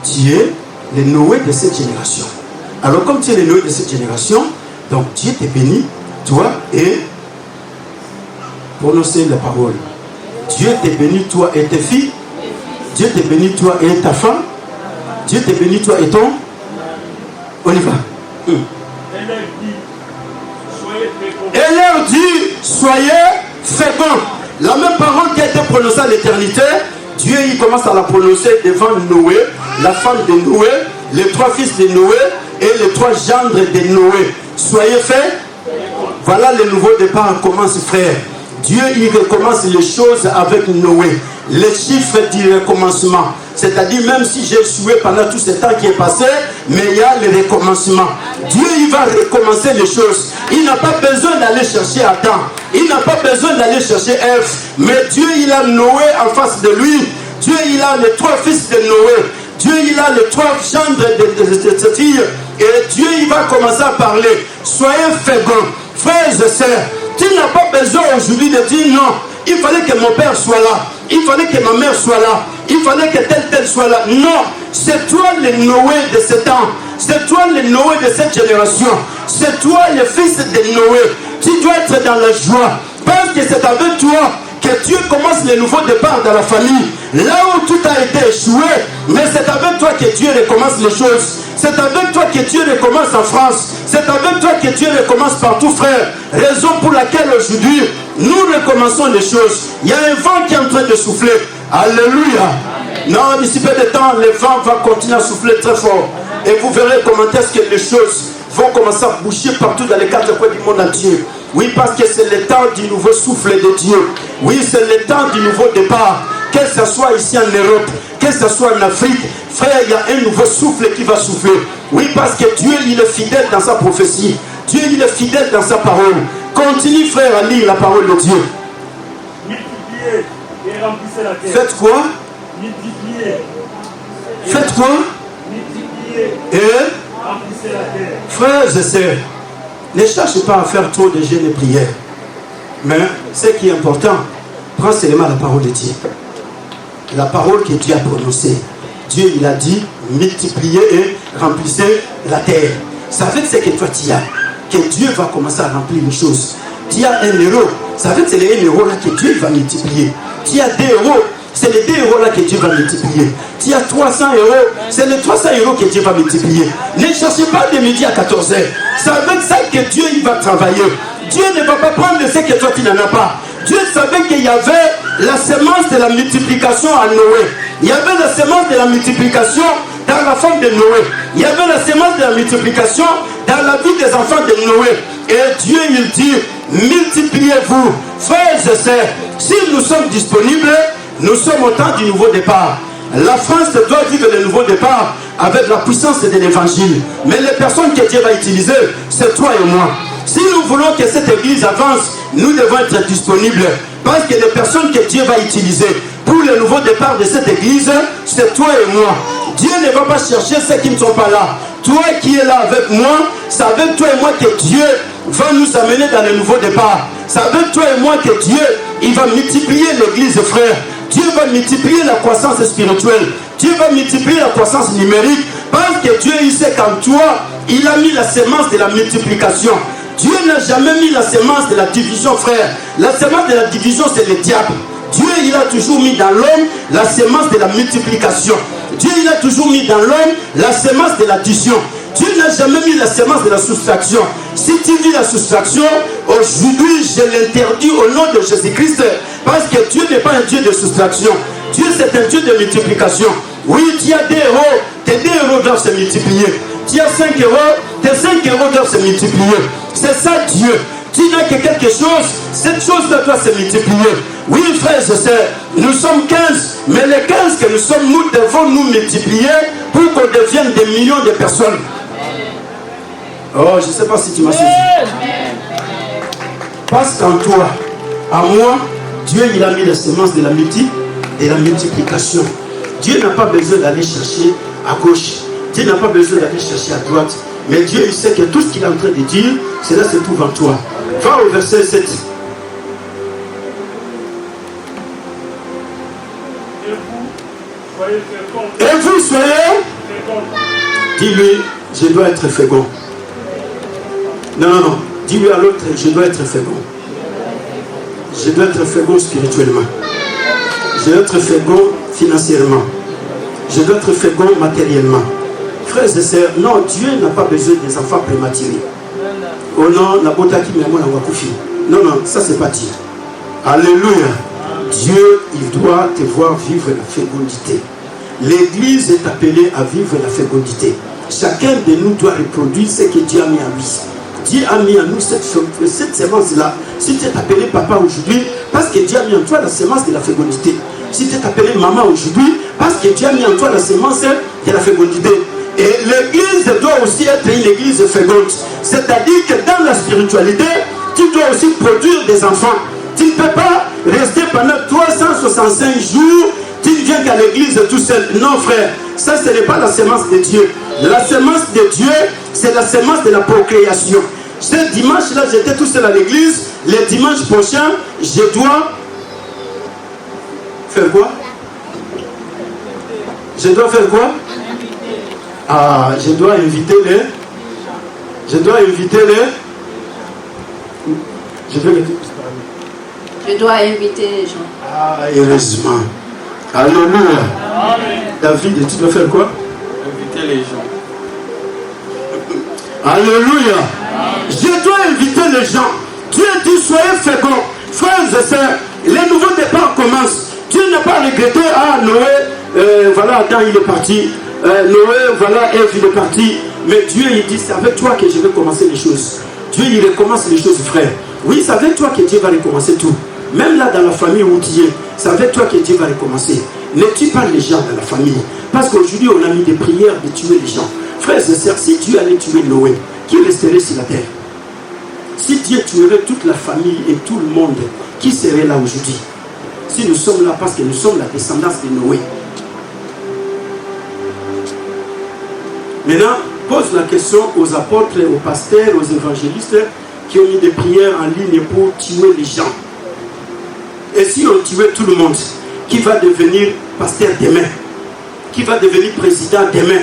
Speaker 1: tu es le Noé de cette génération. Alors comme tu es le Noé de cette génération, donc Dieu te bénit, toi et prononcez la parole. Dieu te bénit, toi et tes filles. Dieu te bénit, toi et ta femme. Dieu te bénit, toi et ton. On y va. Elle leur dit, soyez féconds. La même parole qui a été prononcée à l'éternité, Dieu il commence à la prononcer devant Noé, la femme de Noé, les 3 fils de Noé et les 3 gendres de Noé. Soyez faits. Voilà le nouveau départ commence, frère. Dieu il recommence les choses avec Noé. Les chiffres du recommencement. C'est-à-dire même si j'ai échoué pendant tout ce temps qui est passé, mais il y a le recommencement. Dieu il va recommencer les choses. Il n'a pas besoin d'aller chercher Adam. Il n'a pas besoin d'aller chercher Ève. Mais Dieu il a Noé en face de lui. Dieu il a les 3 fils de Noé. Dieu il a les 3 gendres de ses filles. Et Dieu il va commencer à parler. Soyez féconds. Frères et sœurs, tu n'as pas besoin aujourd'hui de dire non. Il fallait que mon père soit là. Il fallait que ma mère soit là. Il fallait que tel soit là. Non, c'est toi le Noé de ce temps. C'est toi le Noé de cette génération. C'est toi le fils de Noé. Tu dois être dans la joie. Parce que c'est avec toi que Dieu commence le nouveau départ dans la famille. Là où tout a été échoué, mais c'est avec toi que Dieu recommence les choses. C'est avec toi que Dieu recommence en France. C'est avec toi que Dieu recommence partout, frère. Raison pour laquelle aujourd'hui, nous recommençons les choses. Il y a un vent qui est en train de souffler. Alléluia. Non, d'ici peu de temps, le vent va continuer à souffler très fort. Et vous verrez comment est-ce que les choses vont commencer à bouger partout dans les 4 coins du monde entier. Oui, parce que c'est le temps du nouveau souffle de Dieu. Oui, c'est le temps du nouveau départ. Que ce soit ici en Europe, que ce soit en Afrique, frère, il y a un nouveau souffle qui va souffler. Oui, parce que Dieu, il est fidèle dans sa prophétie. Dieu, il est fidèle dans sa parole. Continue, frère, à lire la parole de Dieu.
Speaker 3: Multipliez et remplissez la terre.
Speaker 1: Faites quoi?
Speaker 3: Multipliez.
Speaker 1: Faites quoi?
Speaker 3: Multipliez
Speaker 1: Et
Speaker 3: remplissez la terre.
Speaker 1: frères et sœurs, ne cherchez pas à faire trop de jeûnes et prières. Mais ce qui est important, prends seulement la parole de Dieu. La parole que Dieu a prononcée. Dieu, il a dit, multipliez et remplissez la terre. Ça veut dire ce que toi tu as. Que Dieu va commencer à remplir les choses. Tu as 1 euro. Ça veut dire que c'est les 1 euro là que Dieu va multiplier. Tu as 2 euros. C'est les 2 euros là que Dieu va multiplier. Tu as 300 euros. C'est les 300 euros que Dieu va multiplier. Ne cherchez pas de midi à 14h. C'est avec ça que Dieu il va travailler. Dieu ne va pas prendre ce que toi tu n'en as pas. Dieu savait qu'il y avait la semence de la multiplication à Noé. Il y avait la semence de la multiplication dans la femme de Noé. Il y avait la semence de la multiplication dans la vie des enfants de Noé. Et Dieu il dit, multipliez-vous. Frères et sœurs, si nous sommes disponibles, nous sommes au temps du nouveau départ. La France doit vivre le nouveau départ avec la puissance de l'évangile. Mais les personnes que Dieu va utiliser, c'est toi et moi. Si nous voulons que cette église avance, nous devons être disponibles. Parce que les personnes que Dieu va utiliser pour le nouveau départ de cette église, c'est toi et moi. Dieu ne va pas chercher ceux qui ne sont pas là. Toi qui es là avec moi, c'est avec toi et moi que Dieu va nous amener dans le nouveau départ. C'est avec toi et moi que Dieu, il va multiplier l'église, frère. Dieu va multiplier la croissance spirituelle. Dieu va multiplier la croissance numérique. Parce que Dieu, il sait qu'en toi, il a mis la semence de la multiplication. Dieu n'a jamais mis la semence de la division, frère. La semence de la division, c'est le diable. Dieu, il a toujours mis dans l'homme la semence de la multiplication. Dieu, il a toujours mis dans l'homme la semence de l'addition. Dieu n'a jamais mis la semence de la soustraction. Si tu vis la soustraction, aujourd'hui, je l'interdis au nom de Jésus-Christ. Parce que Dieu n'est pas un Dieu de soustraction. Dieu, c'est un Dieu de multiplication. Oui, tu as 2 euros, tes 2 euros doivent se multiplier. Tu as 5 euros, tes 5 euros doivent se multiplier. C'est ça Dieu. Tu n'as que quelque chose, cette chose-là doit se multiplier. Oui, frères et sœurs, nous sommes 15, mais les 15 que nous sommes, nous devons nous multiplier pour qu'on devienne des millions de personnes. Oh, je ne sais pas si tu m'as saisi. Parce qu'en toi, en moi, Dieu il a mis la semence de la multiplication. Dieu n'a pas besoin d'aller chercher à gauche. Dieu n'a pas besoin d'aller chercher à droite. Mais Dieu il sait que tout ce qu'il est en train de dire, cela se trouve en toi. Va au verset 7.
Speaker 3: Et vous soyez
Speaker 1: dis-lui, Je dois être fécond. Non, non, non. Dis-lui à l'autre, je dois être fécond. Je dois être fécond spirituellement. Je dois être fécond financièrement. Je dois être fécond matériellement. Frères et sœurs, non, Dieu n'a pas besoin des enfants prématurés. Oh non, la beauté qui m'a wakufi. Non, non, ça c'est pas Dieu. Alléluia. Dieu, il doit te voir vivre la fécondité. L'église est appelée à vivre la fécondité. Chacun de nous doit reproduire ce que Dieu a mis en lui. Dieu a mis en nous cette semence-là. Si tu es appelé papa aujourd'hui, parce que Dieu a mis en toi la semence de la fécondité. Si tu es appelé maman aujourd'hui, parce que Dieu a mis en toi la semence de la fécondité. Et l'église doit aussi être une église féconde. C'est-à-dire que dans la spiritualité, tu dois aussi produire des enfants. Tu ne peux pas rester pendant 365 jours, tu ne viens qu'à l'église tout seul. Non frère, ça ce n'est pas la semence de Dieu. La semence de Dieu, c'est la semence de la procréation. Ce dimanche-là, j'étais tout seul à l'église. Le dimanche prochain, je dois faire quoi? Je dois faire quoi? Ah, je dois inviter les... Je dois inviter les... Je
Speaker 2: dois inviter les gens.
Speaker 1: Ah, heureusement. Alléluia. David, tu dois faire quoi?
Speaker 4: Inviter les gens.
Speaker 1: Alléluia. Je dois inviter les gens. Dieu dit soyez féconds. Frères et sœurs, les nouveaux départs commencent. Dieu n'a pas regretté, ah Noé, voilà, Adam il est parti. Noé, voilà, Ève il est parti. Mais Dieu il dit, c'est avec toi que je vais commencer les choses. Dieu il recommence les choses, frère. Oui, c'est avec toi que Dieu va recommencer tout. Même là dans la famille où tu es, c'est avec toi que Dieu va recommencer. Ne tue pas les gens dans la famille. Parce qu'aujourd'hui on a mis des prières de tuer les gens. Frères et sœurs, si Dieu allait tuer Noé, qui resterait sur la terre? Si Dieu tuerait toute la famille et tout le monde, qui serait là aujourd'hui? Si nous sommes là parce que nous sommes la descendance de Noé. Maintenant, pose la question aux apôtres, aux pasteurs, aux évangélistes qui ont mis des prières en ligne pour tuer les gens. Et si on tuait tout le monde, qui va devenir pasteur demain? Qui va devenir président demain?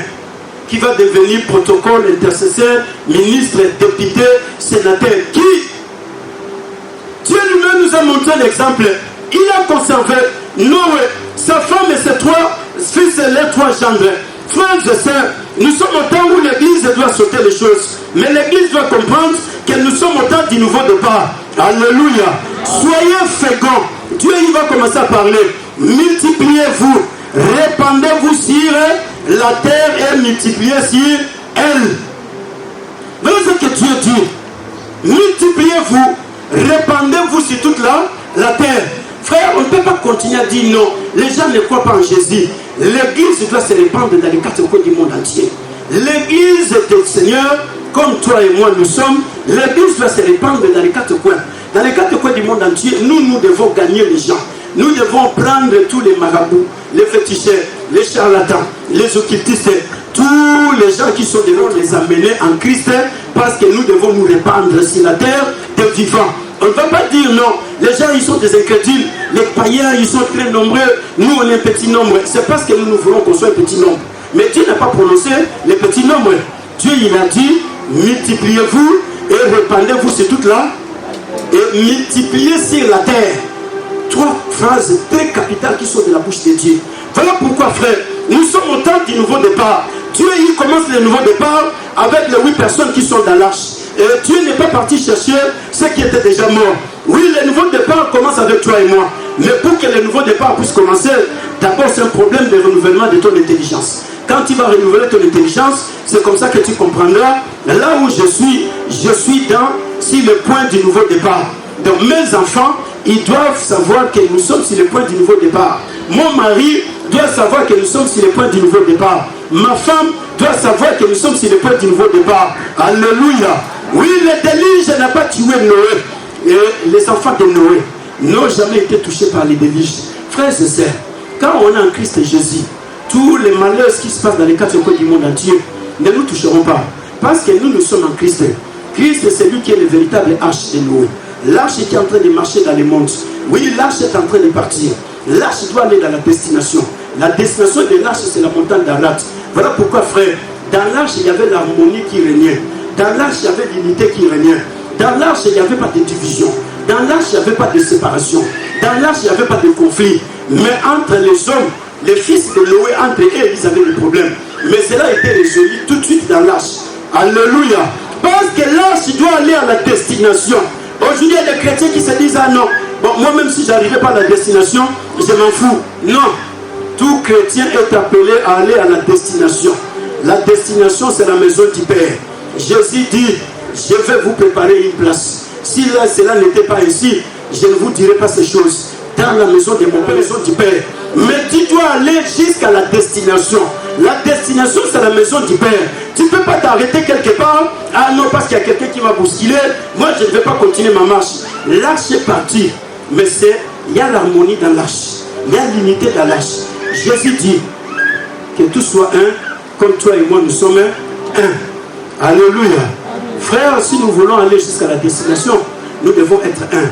Speaker 1: Qui va devenir protocole, intercesseur, ministre, député, sénateur? Qui? Dieu lui-même nous a montré l'exemple. Il a conservé Noé, sa femme et ses trois fils et les trois gendres. Frères et sœurs, nous sommes au temps où l'église doit sauter les choses. Mais l'église doit comprendre que nous sommes au temps du nouveau départ. Alléluia. Soyez féconds. Dieu il va commencer à parler. Multipliez-vous. Répandez-vous sur la terre et multipliez sur elle. Voilà ce que Dieu dit. Multipliez-vous. Répandez-vous sur toute la terre. Frère, on ne peut pas continuer à dire non. Les gens ne croient pas en Jésus. L'église doit se répandre dans les quatre coins du monde entier. L'église du Seigneur, comme toi et moi nous sommes, l'église doit se répandre dans les quatre coins. Dans les quatre coins du monde entier, nous devons gagner les gens. Nous devons prendre tous les marabouts, les féticheurs, les charlatans, les occultistes, tous les gens qui sont devant les amener en Christ, parce que nous devons nous répandre sur la terre des vivants. On ne va pas dire non, les gens ils sont des incrédules, les païens ils sont très nombreux, nous on est un petit nombre. C'est parce que nous voulons qu'on soit un petit nombre. Mais Dieu n'a pas prononcé les petits nombres. Dieu il a dit, multipliez-vous et répandez-vous sur toute la et multipliez sur la terre. Trois phrases très capitales qui sont de la bouche de Dieu. Voilà pourquoi frère, nous sommes au temps du nouveau départ. Dieu il commence le nouveau départ avec les 8 personnes qui sont dans l'arche. Et Dieu n'est pas parti chercher ceux qui étaient déjà morts. Oui, le nouveau départ commence avec toi et moi. Mais pour que le nouveau départ puisse commencer, d'abord c'est un problème de renouvellement de ton intelligence. Quand tu vas renouveler ton intelligence, c'est comme ça que tu comprendras. Là où je suis sur le point du nouveau départ. Donc mes enfants, ils doivent savoir que nous sommes sur le point du nouveau départ. Mon mari doit savoir que nous sommes sur le point du nouveau départ. Ma femme doit savoir que nous sommes sur le point du nouveau départ. Alléluia. Oui, le déluge n'a pas tué Noé. Et les enfants de Noé n'ont jamais été touchés par les déluges. Frères et sœurs, quand on est en Christ Jésus, tous les malheurs qui se passent dans les quatre coins du monde entier ne nous toucheront pas. Parce que nous sommes en Christ. Christ, c'est lui qui est le véritable arche de Noé. L'arche qui est en train de marcher dans les mondes. Oui, l'arche est en train de partir. L'arche doit aller dans la destination. La destination de l'arche, c'est la montagne d'Arat. Voilà pourquoi, frère, Dans l'arche, il y avait l'harmonie qui régnait. Dans l'arche, il y avait l'unité qui régnait. Dans l'arche, il n'y avait pas de division. Dans l'arche, il n'y avait pas de séparation. Dans l'arche, il n'y avait pas de conflit. Mais entre les hommes, les fils de Noé, entre eux, ils avaient des problèmes. Mais cela a été résolu tout de suite dans l'arche. Alléluia. Parce que l'arche doit aller à la destination. Aujourd'hui, il y a des chrétiens qui se disent, ah non, bon, moi même si je n'arrivais pas à la destination, je m'en fous. Non. Tout chrétien est appelé à aller à la destination. La destination, c'est la maison du Père. Jésus dit, je vais vous préparer une place. Si là, cela n'était pas ainsi, je ne vous dirai pas ces choses. Dans la maison de mon Père, la maison du Père. Mais tu dois aller jusqu'à la destination. La destination, c'est la maison du Père. Tu ne peux pas t'arrêter quelque part. Ah non, parce qu'il y a quelqu'un qui m'a bousculé. Moi, je ne vais pas continuer ma marche. L'arche est partie. Mais il y a l'harmonie dans l'arche. Il y a l'unité dans l'arche. Jésus dit que tout soit un, comme toi et moi, nous sommes un. Alléluia. Frères, si nous voulons aller jusqu'à la destination, nous devons être un.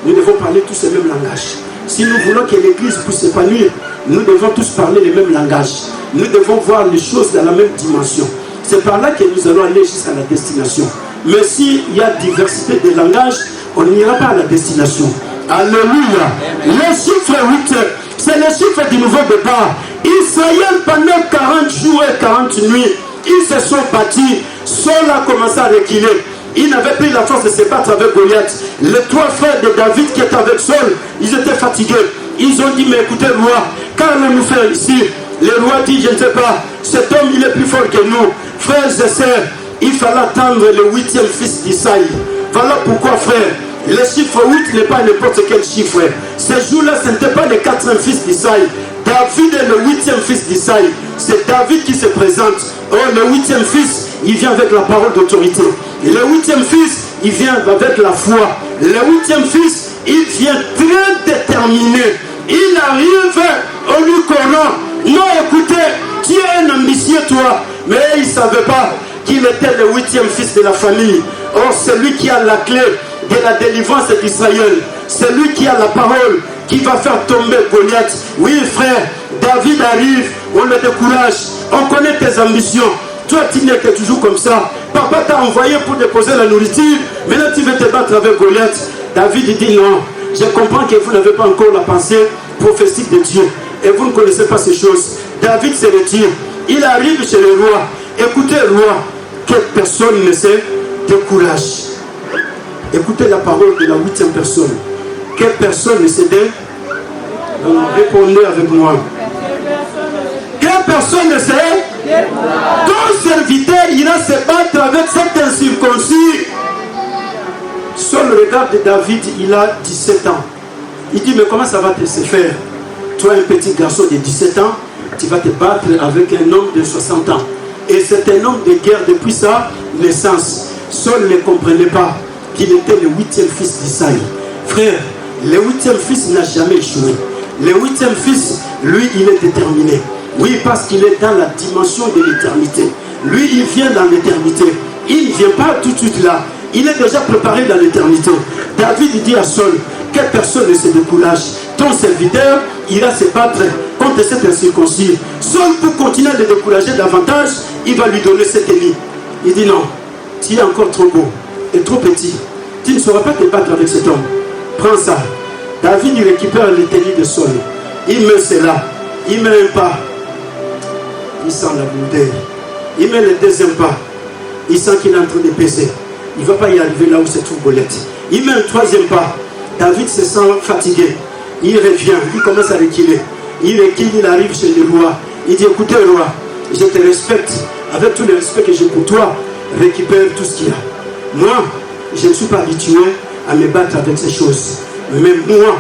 Speaker 1: Nous devons parler tous le même langage. Si nous voulons que l'Église puisse s'épanouir, nous devons tous parler le même langage. Nous devons voir les choses dans la même dimension. C'est par là que nous allons aller jusqu'à la destination. Mais s'il y a diversité de langage, on n'ira pas à la destination. Alléluia. Le chiffre 8, c'est le chiffre du nouveau départ. Israël, pendant 40 jours et 40 nuits, ils se sont battus. Saul a commencé à reculer. Il n'avait plus la force de se battre avec Goliath. Les 3 frères de David qui étaient avec Saul, ils étaient fatigués. Ils ont dit, mais écoutez, roi, qu'allons-nous faire ici? Le roi dit, je ne sais pas, cet homme, il est plus fort que nous. Frères et sœurs, il fallait attendre le 8e fils d'Isaïe. Voilà pourquoi, frère, le chiffre 8 n'est pas n'importe quel chiffre. Ce jour-là, ce n'était pas le 4e fils d'Isaïe. David est le 8e fils d'Isaïe. C'est David qui se présente. Oh, le 8e fils, il vient avec la parole d'autorité. Le 8e fils, il vient avec la foi. Le 8e fils, il vient très déterminé. Il arrive au lieu courant. Non, écoutez, tu es un ambitieux, toi. Mais il ne savait pas qu'il était le 8e fils de la famille. Or, c'est lui qui a la clé de la délivrance d'Israël. C'est lui qui a la parole qui va faire tomber Goliath. Oui, frère, David arrive, on le décourage. On connaît tes ambitions. Toi, tu n'es que toujours comme ça. Papa t'a envoyé pour déposer la nourriture. Maintenant, tu veux te battre avec Goliath. David dit non. Je comprends que vous n'avez pas encore la pensée prophétique de Dieu. Et vous ne connaissez pas ces choses. David se retire. Il arrive chez le roi. Écoutez, roi, que personne ne se décourage. Écoutez la parole de la 8e personne. Que personne ne se décourage. Répondez avec moi. Que personne ne se décourage. Ton serviteur ira se battre avec cet incirconcis. Saul regarde David, il a 17 ans. Il dit, mais comment ça va se faire? Toi, un petit garçon de 17 ans, tu vas te battre avec un homme de 60 ans. Et c'est un homme de guerre depuis sa naissance. Saul ne comprenait pas qu'il était le 8e fils d'Isaïe. Frère, le 8e fils n'a jamais échoué. Le 8e fils, lui, il est déterminé. Oui, parce qu'il est dans la dimension de l'éternité. Lui, il vient dans l'éternité. Il ne vient pas tout de suite là. Il est déjà préparé dans l'éternité. David dit à Saul, que personne ne se décourage. Ton serviteur ira se battre contre cet incirconcis. Saul, pour continuer à le décourager davantage, il va lui donner cette ennemi. Il dit non, tu es encore trop beau et trop petit. Tu ne sauras pas te battre avec cet homme. Prends ça. David, il récupère les tennis de Saul. Il met cela. Il met un pas. Il sent la bouteille. Il met le deuxième pas. Il sent qu'il est en train de peser. Il ne va pas y arriver là où se trouve Goliath. Il met un 3e pas. David se sent fatigué. Il revient. Il commence à reculer. Il recule, il arrive chez le roi. Il dit, écoutez, roi, je te respecte. Avec tout le respect que j'ai pour toi, récupère tout ce qu'il y a. Moi, je ne suis pas habitué à me battre avec ces choses. Mais moi,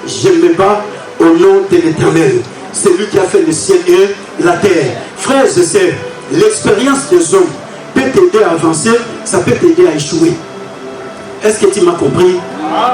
Speaker 1: je me bats au nom de l'Éternel. C'est lui qui a fait le ciel et la terre. Frères et sœurs, l'expérience des hommes peut t'aider à avancer, ça peut t'aider à échouer. Est-ce que tu m'as compris?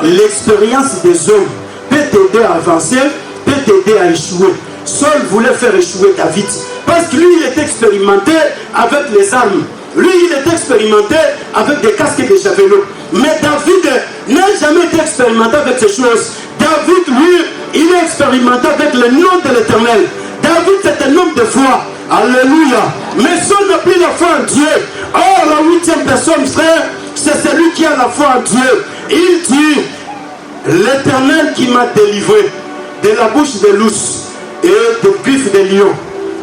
Speaker 1: L'expérience des hommes peut t'aider à avancer, peut t'aider à échouer. Saul voulait faire échouer David parce que lui, il était expérimenté avec les armes. Lui, il était expérimenté avec des casques et des javelots. Mais David n'a jamais été expérimenté avec ces choses. David, lui, il est expérimenté avec le nom de l'Éternel. David, c'est un homme de foi. Alléluia. Mais Saul n'a plus la foi en Dieu. Or, la 8e personne, frère, c'est celui qui a la foi en Dieu. Il dit, l'Éternel qui m'a délivré de la bouche des loups et des griffes des lions.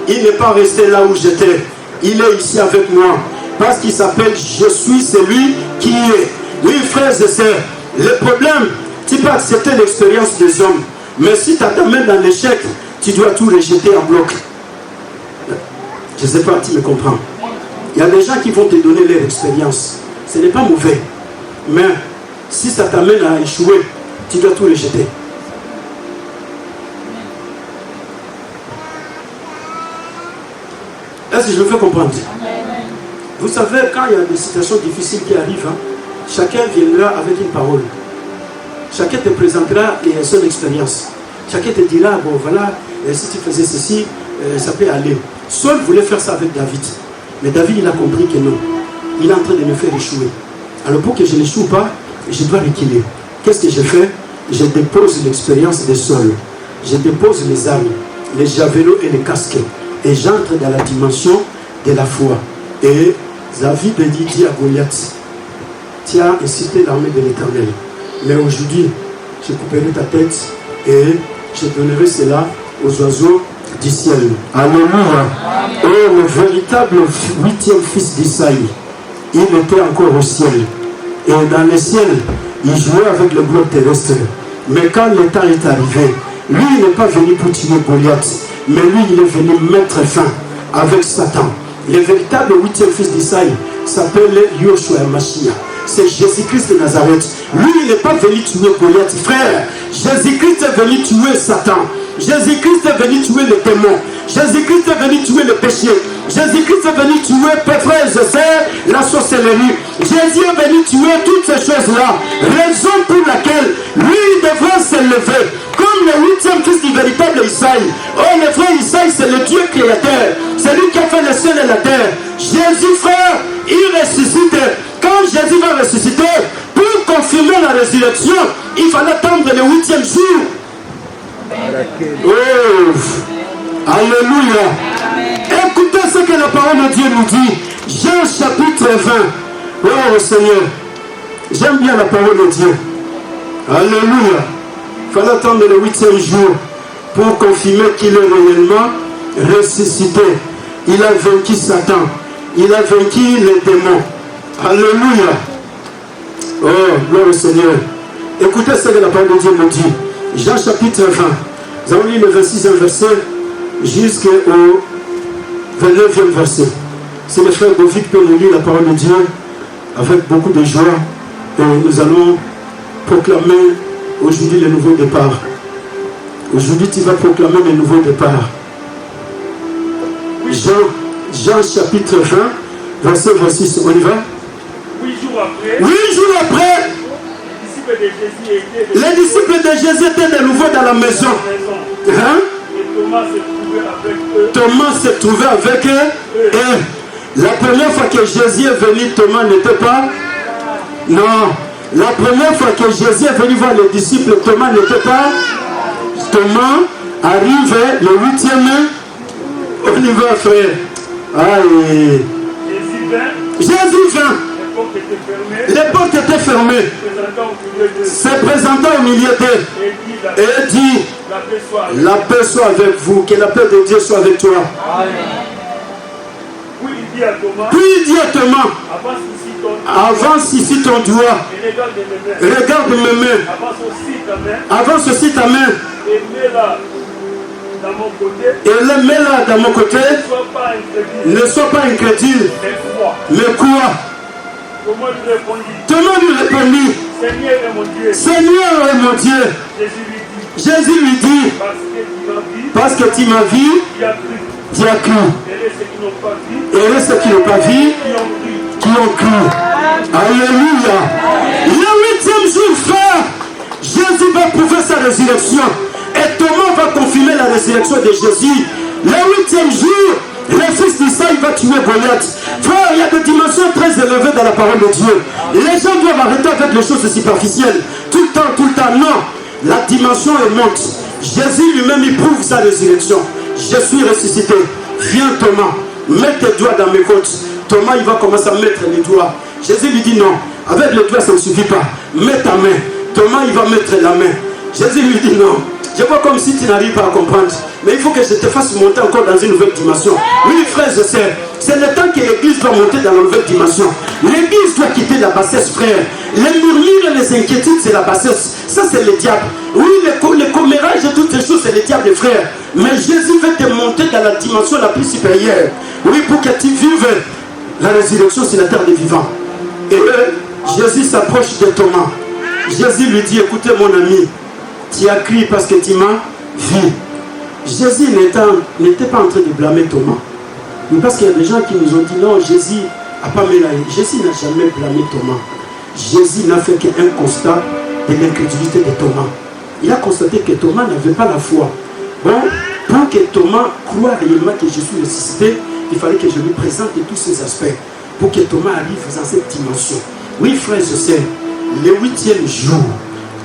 Speaker 1: Il n'est pas resté là où j'étais. Il est ici avec moi. Parce qu'il s'appelle Je suis celui qui est. Oui, frères et sœurs, le problème, tu peux accepter l'expérience des hommes. Mais si tu as ta main dans l'échec, tu dois tout rejeter en bloc. Je ne sais pas, tu me comprends. Il y a des gens qui vont te donner leur expérience. Ce n'est pas mauvais. Mais si ça t'amène à échouer, tu dois tout rejeter. Est-ce que je me fais comprendre? Vous savez, quand il y a des situations difficiles qui arrivent, chacun viendra avec une parole. Chacun te présentera son expérience. Chacun te dira, bon voilà, si tu faisais ceci, ça peut aller. Saul voulait faire ça avec David. Mais David, il a compris que non. Il est en train de me faire échouer. Alors pour que je n'échoue pas, je dois reculer. Qu'est-ce que je fais? Je dépose l'expérience de Saul. Je dépose les armes, les javelots et les casques. Et j'entre dans la dimension de la foi. Et David dit à Goliath, tu as incité l'armée de l'Éternel. Mais aujourd'hui, je couperai ta tête et je donnerai cela aux oiseaux du ciel. Alléluia. Et le véritable 8e fils d'Isaïe, il était encore au ciel. Et dans le ciel, il jouait avec le globe terrestre. Mais quand le temps est arrivé, lui, il n'est pas venu pour tuer Goliath, mais lui, il est venu mettre fin avec Satan. Le véritable 8e fils d'Isaïe s'appelle Yoshua Mashiach. C'est Jésus-Christ de Nazareth. Lui, il n'est pas venu tuer Goliath, frère. Jésus-Christ est venu tuer Satan. Jésus-Christ est venu tuer les démons. Jésus-Christ est venu tuer le péché. Jésus-Christ est venu tuer, frères et sœurs, la sorcellerie. Jésus est venu tuer toutes ces choses-là. Raison pour laquelle lui devrait s'élever comme le 8e fils du véritable Isaïe. Oh, le frère Isaïe, c'est le Dieu créateur. C'est lui qui a fait le ciel et la terre. Jésus, frère, il ressuscite. Quand Jésus va ressusciter, pour confirmer la résurrection, il fallait attendre le 8e jour. Oh, alléluia. Écoutez ce que la parole de Dieu nous dit. Jean chapitre 20. Oh Seigneur, j'aime bien la parole de Dieu. Alléluia. Il fallait attendre le 8e jour pour confirmer qu'il est réellement ressuscité. Il a vaincu Satan. Il a vaincu les démons. Alléluia. Oh, gloire au Seigneur. Écoutez ce que la parole de Dieu nous dit. Jean chapitre 20. Nous allons lire le 26e verset jusqu'au 29e verset. Si le frère Bovic peut nous lire la parole de Dieu avec beaucoup de joie, et nous allons proclamer aujourd'hui le nouveau départ. Aujourd'hui, tu vas proclamer le nouveau départ. Jean chapitre 20, verset 26. On y va? 8 jours après, les disciples de Jésus étaient de nouveau dans la maison. Hein? Thomas se trouvait avec eux. Et la première fois que Jésus est venu, Thomas n'était pas. Non. La première fois que Jésus est venu voir les disciples, Thomas n'était pas. Thomas arrive le 8e. On y va, frère. Aïe. Jésus vint. Les portes étaient fermées. Se présentant au milieu d'eux. Et dit, la paix soit avec vous. Que la paix de Dieu soit avec toi. Puis il dit à Thomas, avance ici ton doigt. Regarde mes mains. Avance aussi ta main. Et mets-la dans mon côté. Ne sois pas incrédule. Mais quoi? Thomas lui répondit, Seigneur est mon Dieu. Jésus lui dit, parce que tu m'as vu, tu as cru. Et ceux qui n'ont pas vu, qui ont cru. Alléluia. Le 8e jour, frère, Jésus va prouver sa résurrection. Et Thomas va confirmer la résurrection de Jésus. Le 8e jour, le fils d'Isaïe va tuer Goliath. Frère, il y a des dimensions très élevées dans la parole de Dieu. Les gens doivent arrêter avec les choses superficielles. Tout le temps, non. La dimension est monte. Jésus lui-même, il prouve sa résurrection. Je suis ressuscité. viens Thomas, mets tes doigts dans mes côtes. Thomas, il va commencer à mettre les doigts. Jésus lui dit non, avec les doigts ça ne suffit pas. Mets ta main. Thomas, il va mettre la main. Jésus lui dit non. Je vois comme si tu n'arrives pas à comprendre. Mais il faut que je te fasse monter encore dans une nouvelle dimension. Oui, frères et sœurs, c'est le temps que l'église doit monter dans la nouvelle dimension. L'église doit quitter la bassesse, frère. Les murmures et les inquiétudes, c'est la bassesse. Ça, c'est le diable. Oui, les commérages et toutes ces choses, c'est le diable, frère. Mais Jésus veut te monter dans la dimension la plus supérieure. Oui, pour que tu vives la résurrection sur la terre des vivants. Et Jésus s'approche de Thomas. Jésus lui dit, écoutez mon ami, tu as crié parce que tu m'as vu. Jésus n'était pas en train de blâmer Thomas. Mais parce qu'il y a des gens qui nous ont dit non, Jésus n'a pas mis la haine. Jésus n'a jamais blâmé Thomas. Jésus n'a fait qu'un constat de l'incrédulité de Thomas. Il a constaté que Thomas n'avait pas la foi. Bon, pour que Thomas croie réellement que je suis ressuscité, il fallait que je lui présente tous ces aspects. Pour que Thomas arrive dans cette dimension. Oui, frères et sœurs, le 8e jour,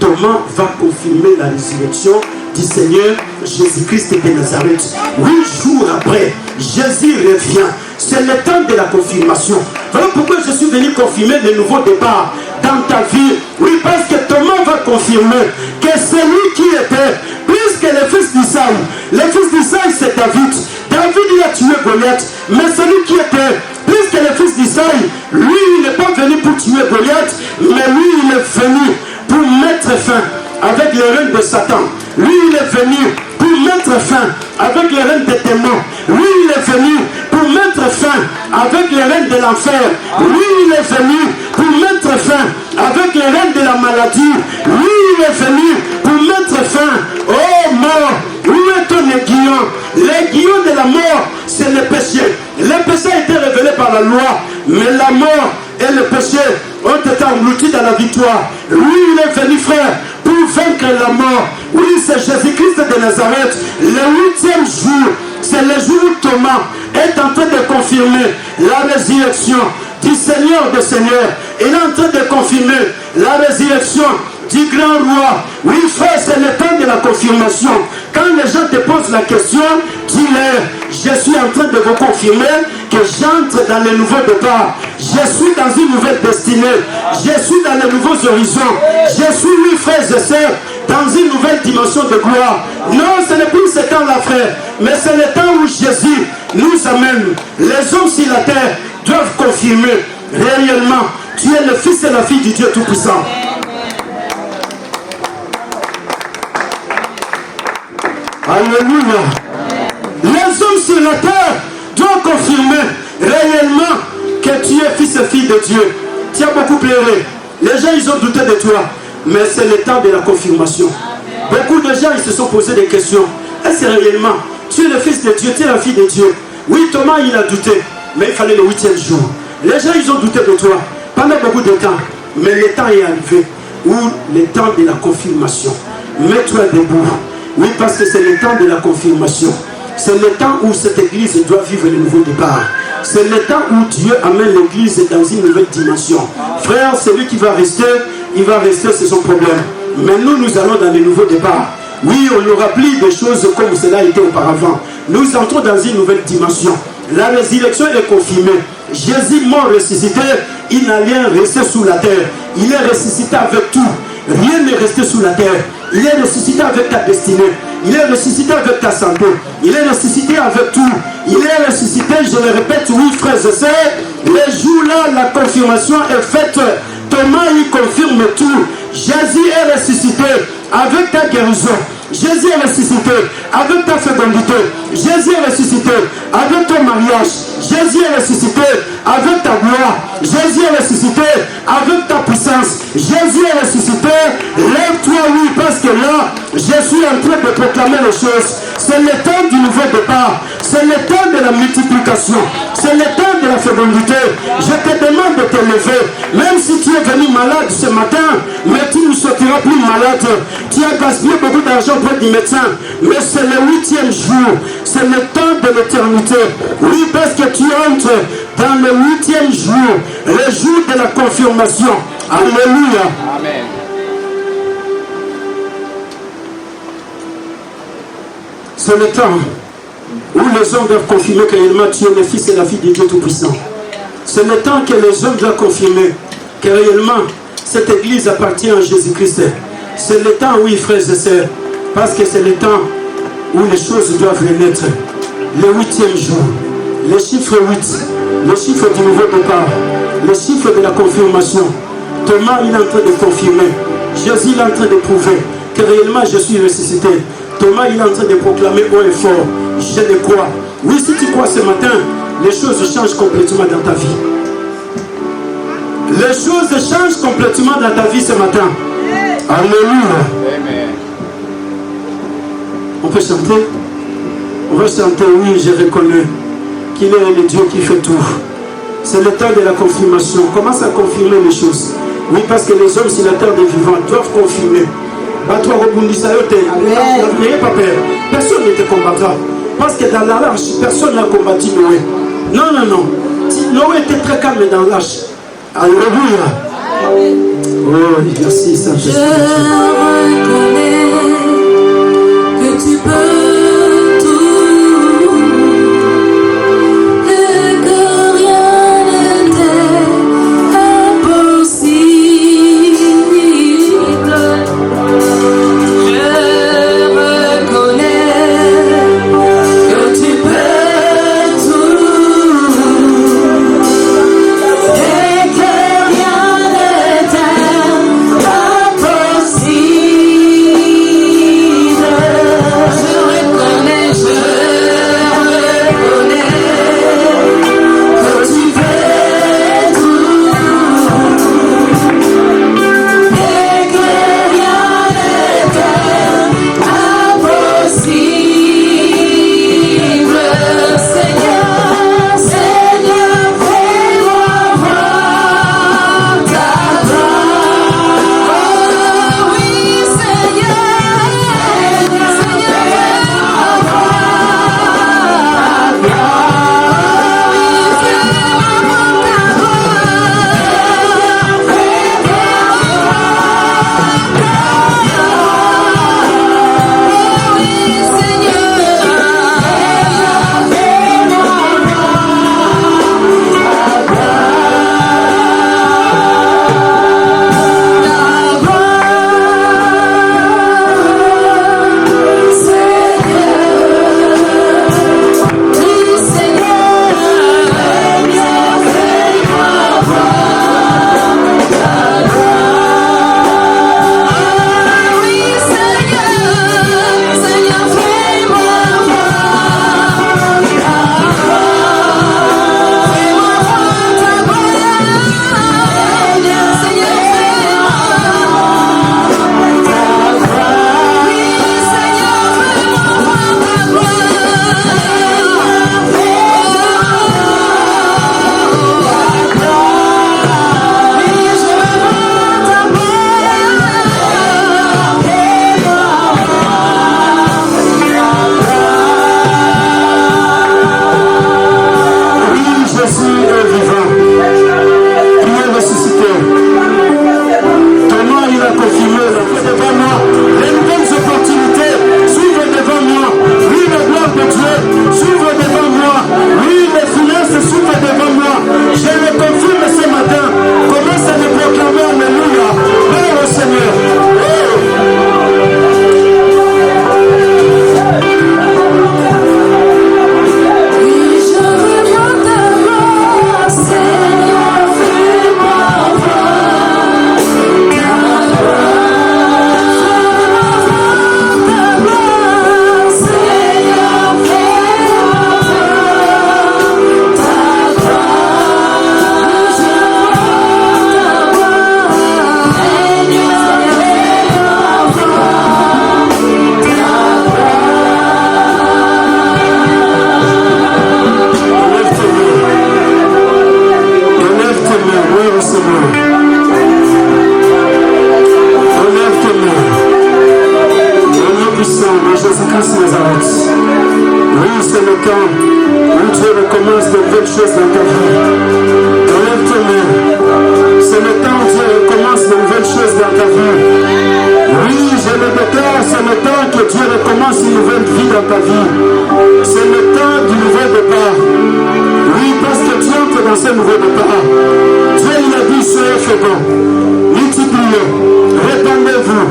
Speaker 1: Thomas va confirmer la résurrection du Seigneur Jésus-Christ de Nazareth. 8 jours après, Jésus revient. C'est le temps de la confirmation. Voilà pourquoi je suis venu confirmer le nouveau départ dans ta vie. Oui, parce que Thomas va confirmer que celui qui était plus que le fils d'Isaïe. Le fils d'Isaïe, c'est David. David, il a tué Goliath. Mais celui qui était plus que le fils d'Isaïe, lui, il n'est pas venu pour tuer Goliath, mais lui, il est venu pour mettre fin avec le règne de Satan. Lui, il est venu pour mettre fin avec le règne des démons. Lui, il est venu pour mettre fin avec le règne de l'enfer. Lui, il est venu pour mettre fin avec le règne de la maladie. Lui, il est venu pour mettre fin. Oh mort, où est ton aiguillon? L'aiguillon de la mort, c'est le péché. Le péché a été révélé par la loi, mais la mort et le péché ont été engloutis dans la victoire. Lui, il est venu, frère, pour vaincre la mort. Oui, c'est Jésus-Christ de Nazareth. Le 8e jour, c'est le jour où Thomas est en train de confirmer la résurrection du Seigneur des Seigneurs. Il est en train de confirmer la résurrection du grand roi. Oui, frère, c'est le temps de la confirmation. Quand les gens te posent la question, dis-leur, je suis en train de vous confirmer que j'entre dans le nouveau départ. Je suis dans une nouvelle destinée. Je suis dans les nouveaux horizons. Je suis, oui, frères et sœurs, dans une nouvelle dimension de gloire. Non, ce n'est plus ce temps-là, frère, mais c'est le temps où Jésus nous amène. Les hommes sur la terre doivent confirmer réellement tu es le fils et la fille du Dieu Tout-Puissant. Alléluia. Les hommes sur la terre doivent confirmer réellement que tu es fils et fille de Dieu. Tu as beaucoup pleuré. Les gens, ils ont douté de toi. Mais c'est le temps de la confirmation. Beaucoup de gens, ils se sont posé des questions. Est-ce réellement tu es le fils de Dieu, tu es la fille de Dieu? Oui, Thomas, il a douté. Mais il fallait le 8e jour. Les gens, ils ont douté de toi pendant beaucoup de temps. Mais le temps est arrivé. Où le temps de la confirmation. Mets-toi debout. Oui, parce que c'est le temps de la confirmation. C'est le temps où cette église doit vivre le nouveau départ. C'est le temps où Dieu amène l'église dans une nouvelle dimension. Frère, celui qui va rester, il va rester, c'est son problème. Mais nous, nous allons dans le nouveau départ. Oui, on n'aura plus de choses comme cela a été auparavant. Nous entrons dans une nouvelle dimension. La résurrection est confirmée. Jésus mort ressuscité, il n'a rien resté sous la terre. Il est ressuscité avec tout. Rien n'est resté sous la terre. Il est ressuscité avec ta destinée. Il est ressuscité avec ta santé. Il est ressuscité avec tout. Il est ressuscité, je le répète, oui, frères et sœurs. Les jours-là, la confirmation est faite. Thomas, il confirme tout. Jésus est ressuscité avec ta guérison. Jésus est ressuscité avec ta fécondité. Jésus est ressuscité avec ton mariage. Jésus est ressuscité avec ta gloire. Jésus est ressuscité avec ta puissance. Jésus est ressuscité. Lève-toi, oui, parce que là, je suis en train de proclamer les choses. C'est le temps du nouveau départ. C'est le temps de la multiplication. C'est le temps de la fécondité. Je te demande de te lever. Même si tu es venu malade ce matin, mais tu ne sortiras plus malade. Tu as gaspillé beaucoup d'argent auprès du médecin. Mais c'est le 8e jour. C'est le temps de l'éternité. Oui, parce que tu entres dans le 8e jour. Le jour de la confirmation. Alléluia.
Speaker 4: Amen.
Speaker 1: C'est le temps où les hommes doivent confirmer que réellement tu es le fils et la fille de Dieu Tout-Puissant. C'est le temps que les hommes doivent confirmer que réellement cette église appartient à Jésus-Christ. C'est le temps, oui, frères et sœurs, parce que c'est le temps où les choses doivent renaître. Le 8e jour, le chiffre 8, le chiffre du nouveau départ, le chiffre de la confirmation. Thomas, il est en train de confirmer. Jésus, il est en train de prouver que réellement je suis ressuscité. Thomas, il est en train de proclamer haut et fort, je le crois. Oui, si tu crois ce matin, les choses changent complètement dans ta vie. Les choses changent complètement dans ta vie ce matin. Alléluia. Amen. On peut chanter? On va chanter, oui, je reconnais qu'il est le Dieu qui fait tout. C'est le temps de la confirmation. Commence à confirmer les choses. Oui, parce que les hommes sur la terre des vivants doivent confirmer. N'ayez pas peur. Personne ne te combattra. Parce que dans l'arche, personne n'a combattu Noé. Non, non, non. Noé était très calme dans l'arche. Alléluia. Oh, merci, Saint-Esprit.
Speaker 2: Je reconnais que tu peux tout et que rien n'était impossible. Je reconnais que tu peux tout et que rien n'était impossible.
Speaker 4: Oui, je le déclare, c'est le temps que Dieu recommence une nouvelle vie dans ta vie. C'est le temps du nouveau départ. Oui, parce que tu entres dans ce nouveau départ. Dieu il a dit, soyez féconds, multipliez, répandez-vous,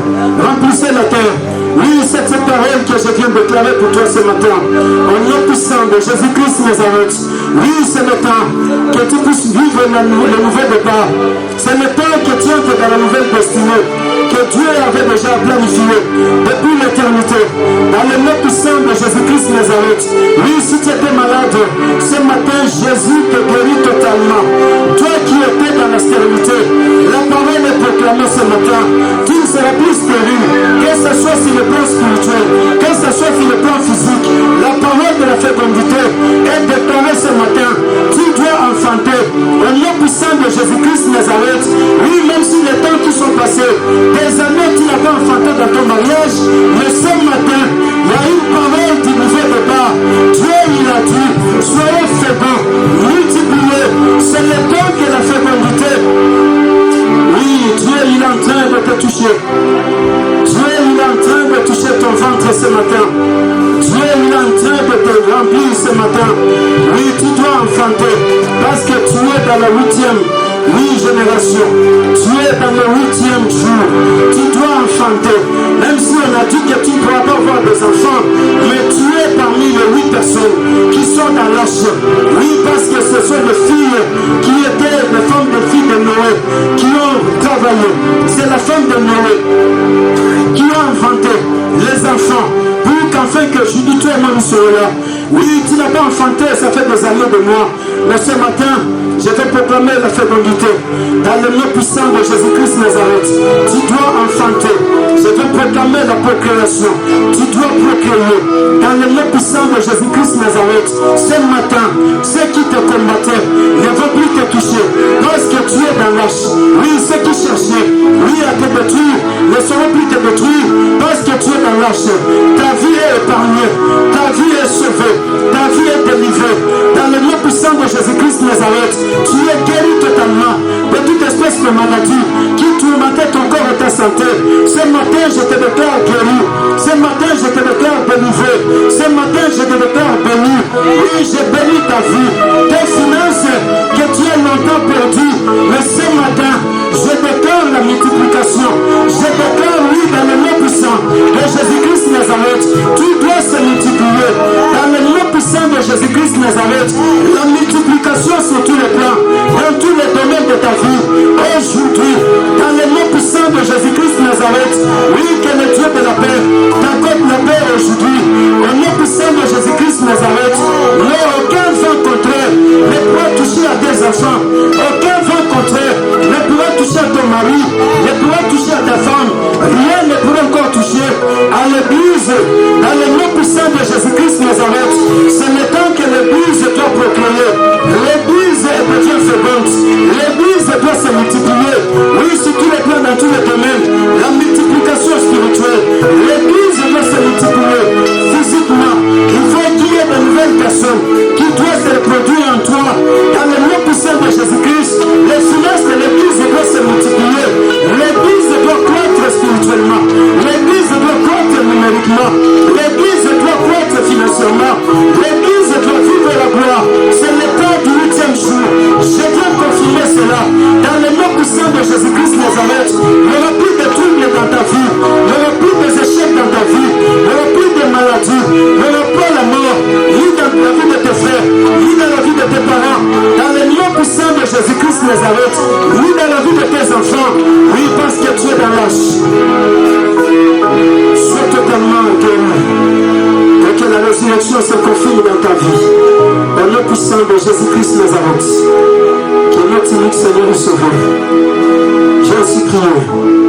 Speaker 4: remplissez la terre. Oui, c'est cette parole que je viens de déclarer pour toi ce matin. Au nom puissant de Jésus-Christ Nazareth. Oui, c'est le temps que tu puisses vivre le nouveau départ. C'est le temps que tu entres dans la nouvelle destinée que Dieu avait déjà planifié depuis l'éternité. Dans le nom puissant de Jésus-Christ Nazareth. Oui, si tu étais malade, ce matin, Jésus te guérit totalement. Toi qui étais dans la stérilité, la parole est proclamée ce matin. Tu ne seras plus stérile, que ce soit sur le plan spirituel, que ce soit sur le plan physique. La parole de la fécondité est déclarée ce matin. Tu dois enfanter. Au nom puissant de Jésus-Christ Nazareth. Oui, même si les temps qui sont passés, des années tu n'as pas enfanté dans ton mariage, mais ce matin, il y a une parole du nouveau départ. Dieu il a dit, soyez féconds, multipliez. C'est le temps que la fécondité. Oui, Dieu il est en train de te toucher. Dieu il est en train de toucher ton ventre ce matin. Dieu il est en train de te remplir ce matin. Oui, tu dois enfanter parce que tu es dans la 8e. Oui, génération, tu es dans le 8e jour. Tu dois enfanter. Même si on a dit que tu ne pourras pas avoir des enfants, mais tu es parmi les 8 personnes qui sont dans l'arche. Oui, parce que ce sont les filles qui étaient les femmes des filles de Noé qui ont travaillé. C'est la femme de Noé qui a inventé les enfants pour qu'enfin que je dis toi-même là. Oui, tu n'as pas enfanté, ça fait des années de moi. Mais ce matin, je vais proclamer la fécondité dans le nom puissant de Jésus-Christ Nazareth. Tu dois enfanter. Je vais proclamer la procréation. Tu dois procréer dans le nom puissant de Jésus-Christ Nazareth. Ce matin, ceux qui te combattaient ne vont plus te toucher parce que tu es dans l'âge. Oui, ceux qui cherchaient, oui, à te détruire ne seront plus te détruire parce que tu es dans l'âge. Ta vie est épargnée, ta vie est sauvée, ta vie est délivrée. Dans le nom puissant de Jésus-Christ Nazareth, tu es guéri totalement de toute espèce de maladie qui tourmentait ton corps et ta santé. Ce matin, je te déclare guéri. Ce matin, je te déclare délivré. Ce matin, je te déclare béni. Oui, j'ai béni ta vie, tes finances que tu as longtemps perdues. Mais ce matin, je déclare la multiplication. Je déclare, oui, dans le nom puissant de Jésus-Christ Nazareth, tu dois se multiplier. Dans le nom puissant de Jésus-Christ Nazareth, la multiplication sur tous les plans, dans tous les domaines de ta vie. Aujourd'hui, dans le nom puissant de Jésus-Christ Nazareth, oui, que le Dieu de la paix t'accorde la paix aujourd'hui. Au nom puissant de Jésus-Christ Nazareth, aucun vent contraire ne pourra toucher à tes enfants. Aucun vent contraire ne pourra toucher à ton mari, ne pourra toucher à ta femme. Rien ne pourra encore toucher à l'église. Dans le nom puissant de Jésus-Christ Nazareth, c'est le temps que l'église doit proclamer. L'église devient féconde. L'église doit se multiplier. Oui, sur tous les plans, dans tous les domaines. La multiplication spirituelle. L'église doit se multiplier physiquement. Il faut qu'il y ait de nouvelles personnes qui doivent se reproduire en toi. Dans le nom puissant de Jésus-Christ, les finances de l'église doivent se multiplier. L'église doit croître spirituellement. L'église doit croître numériquement. L'église doit croître financièrement. L'église doit vivre la gloire. C'est le temps du 8e jour. Je viens confirmer cela. Dans le nom puissant de Jésus-Christ Nazareth, il n'y aura plus de troubles dans ta vie. Il n'y aura plus des échecs dans ta vie. Il n'y aura plus de maladies. Il n'y aura pas la mort, ni dans la vie de tes frères, ni dans la vie de tes parents. Dans le nom puissant de Jésus-Christ Nazareth, ni dans la vie de tes enfants. Oui, parce que tu es dans l'âge. Sois totalement guéri. Et que la résurrection se confirme dans ta vie. Dans le puissant de Jésus-Christ Nazareth, qui est notre unique Seigneur et Sauveur. J'ai ainsi prié.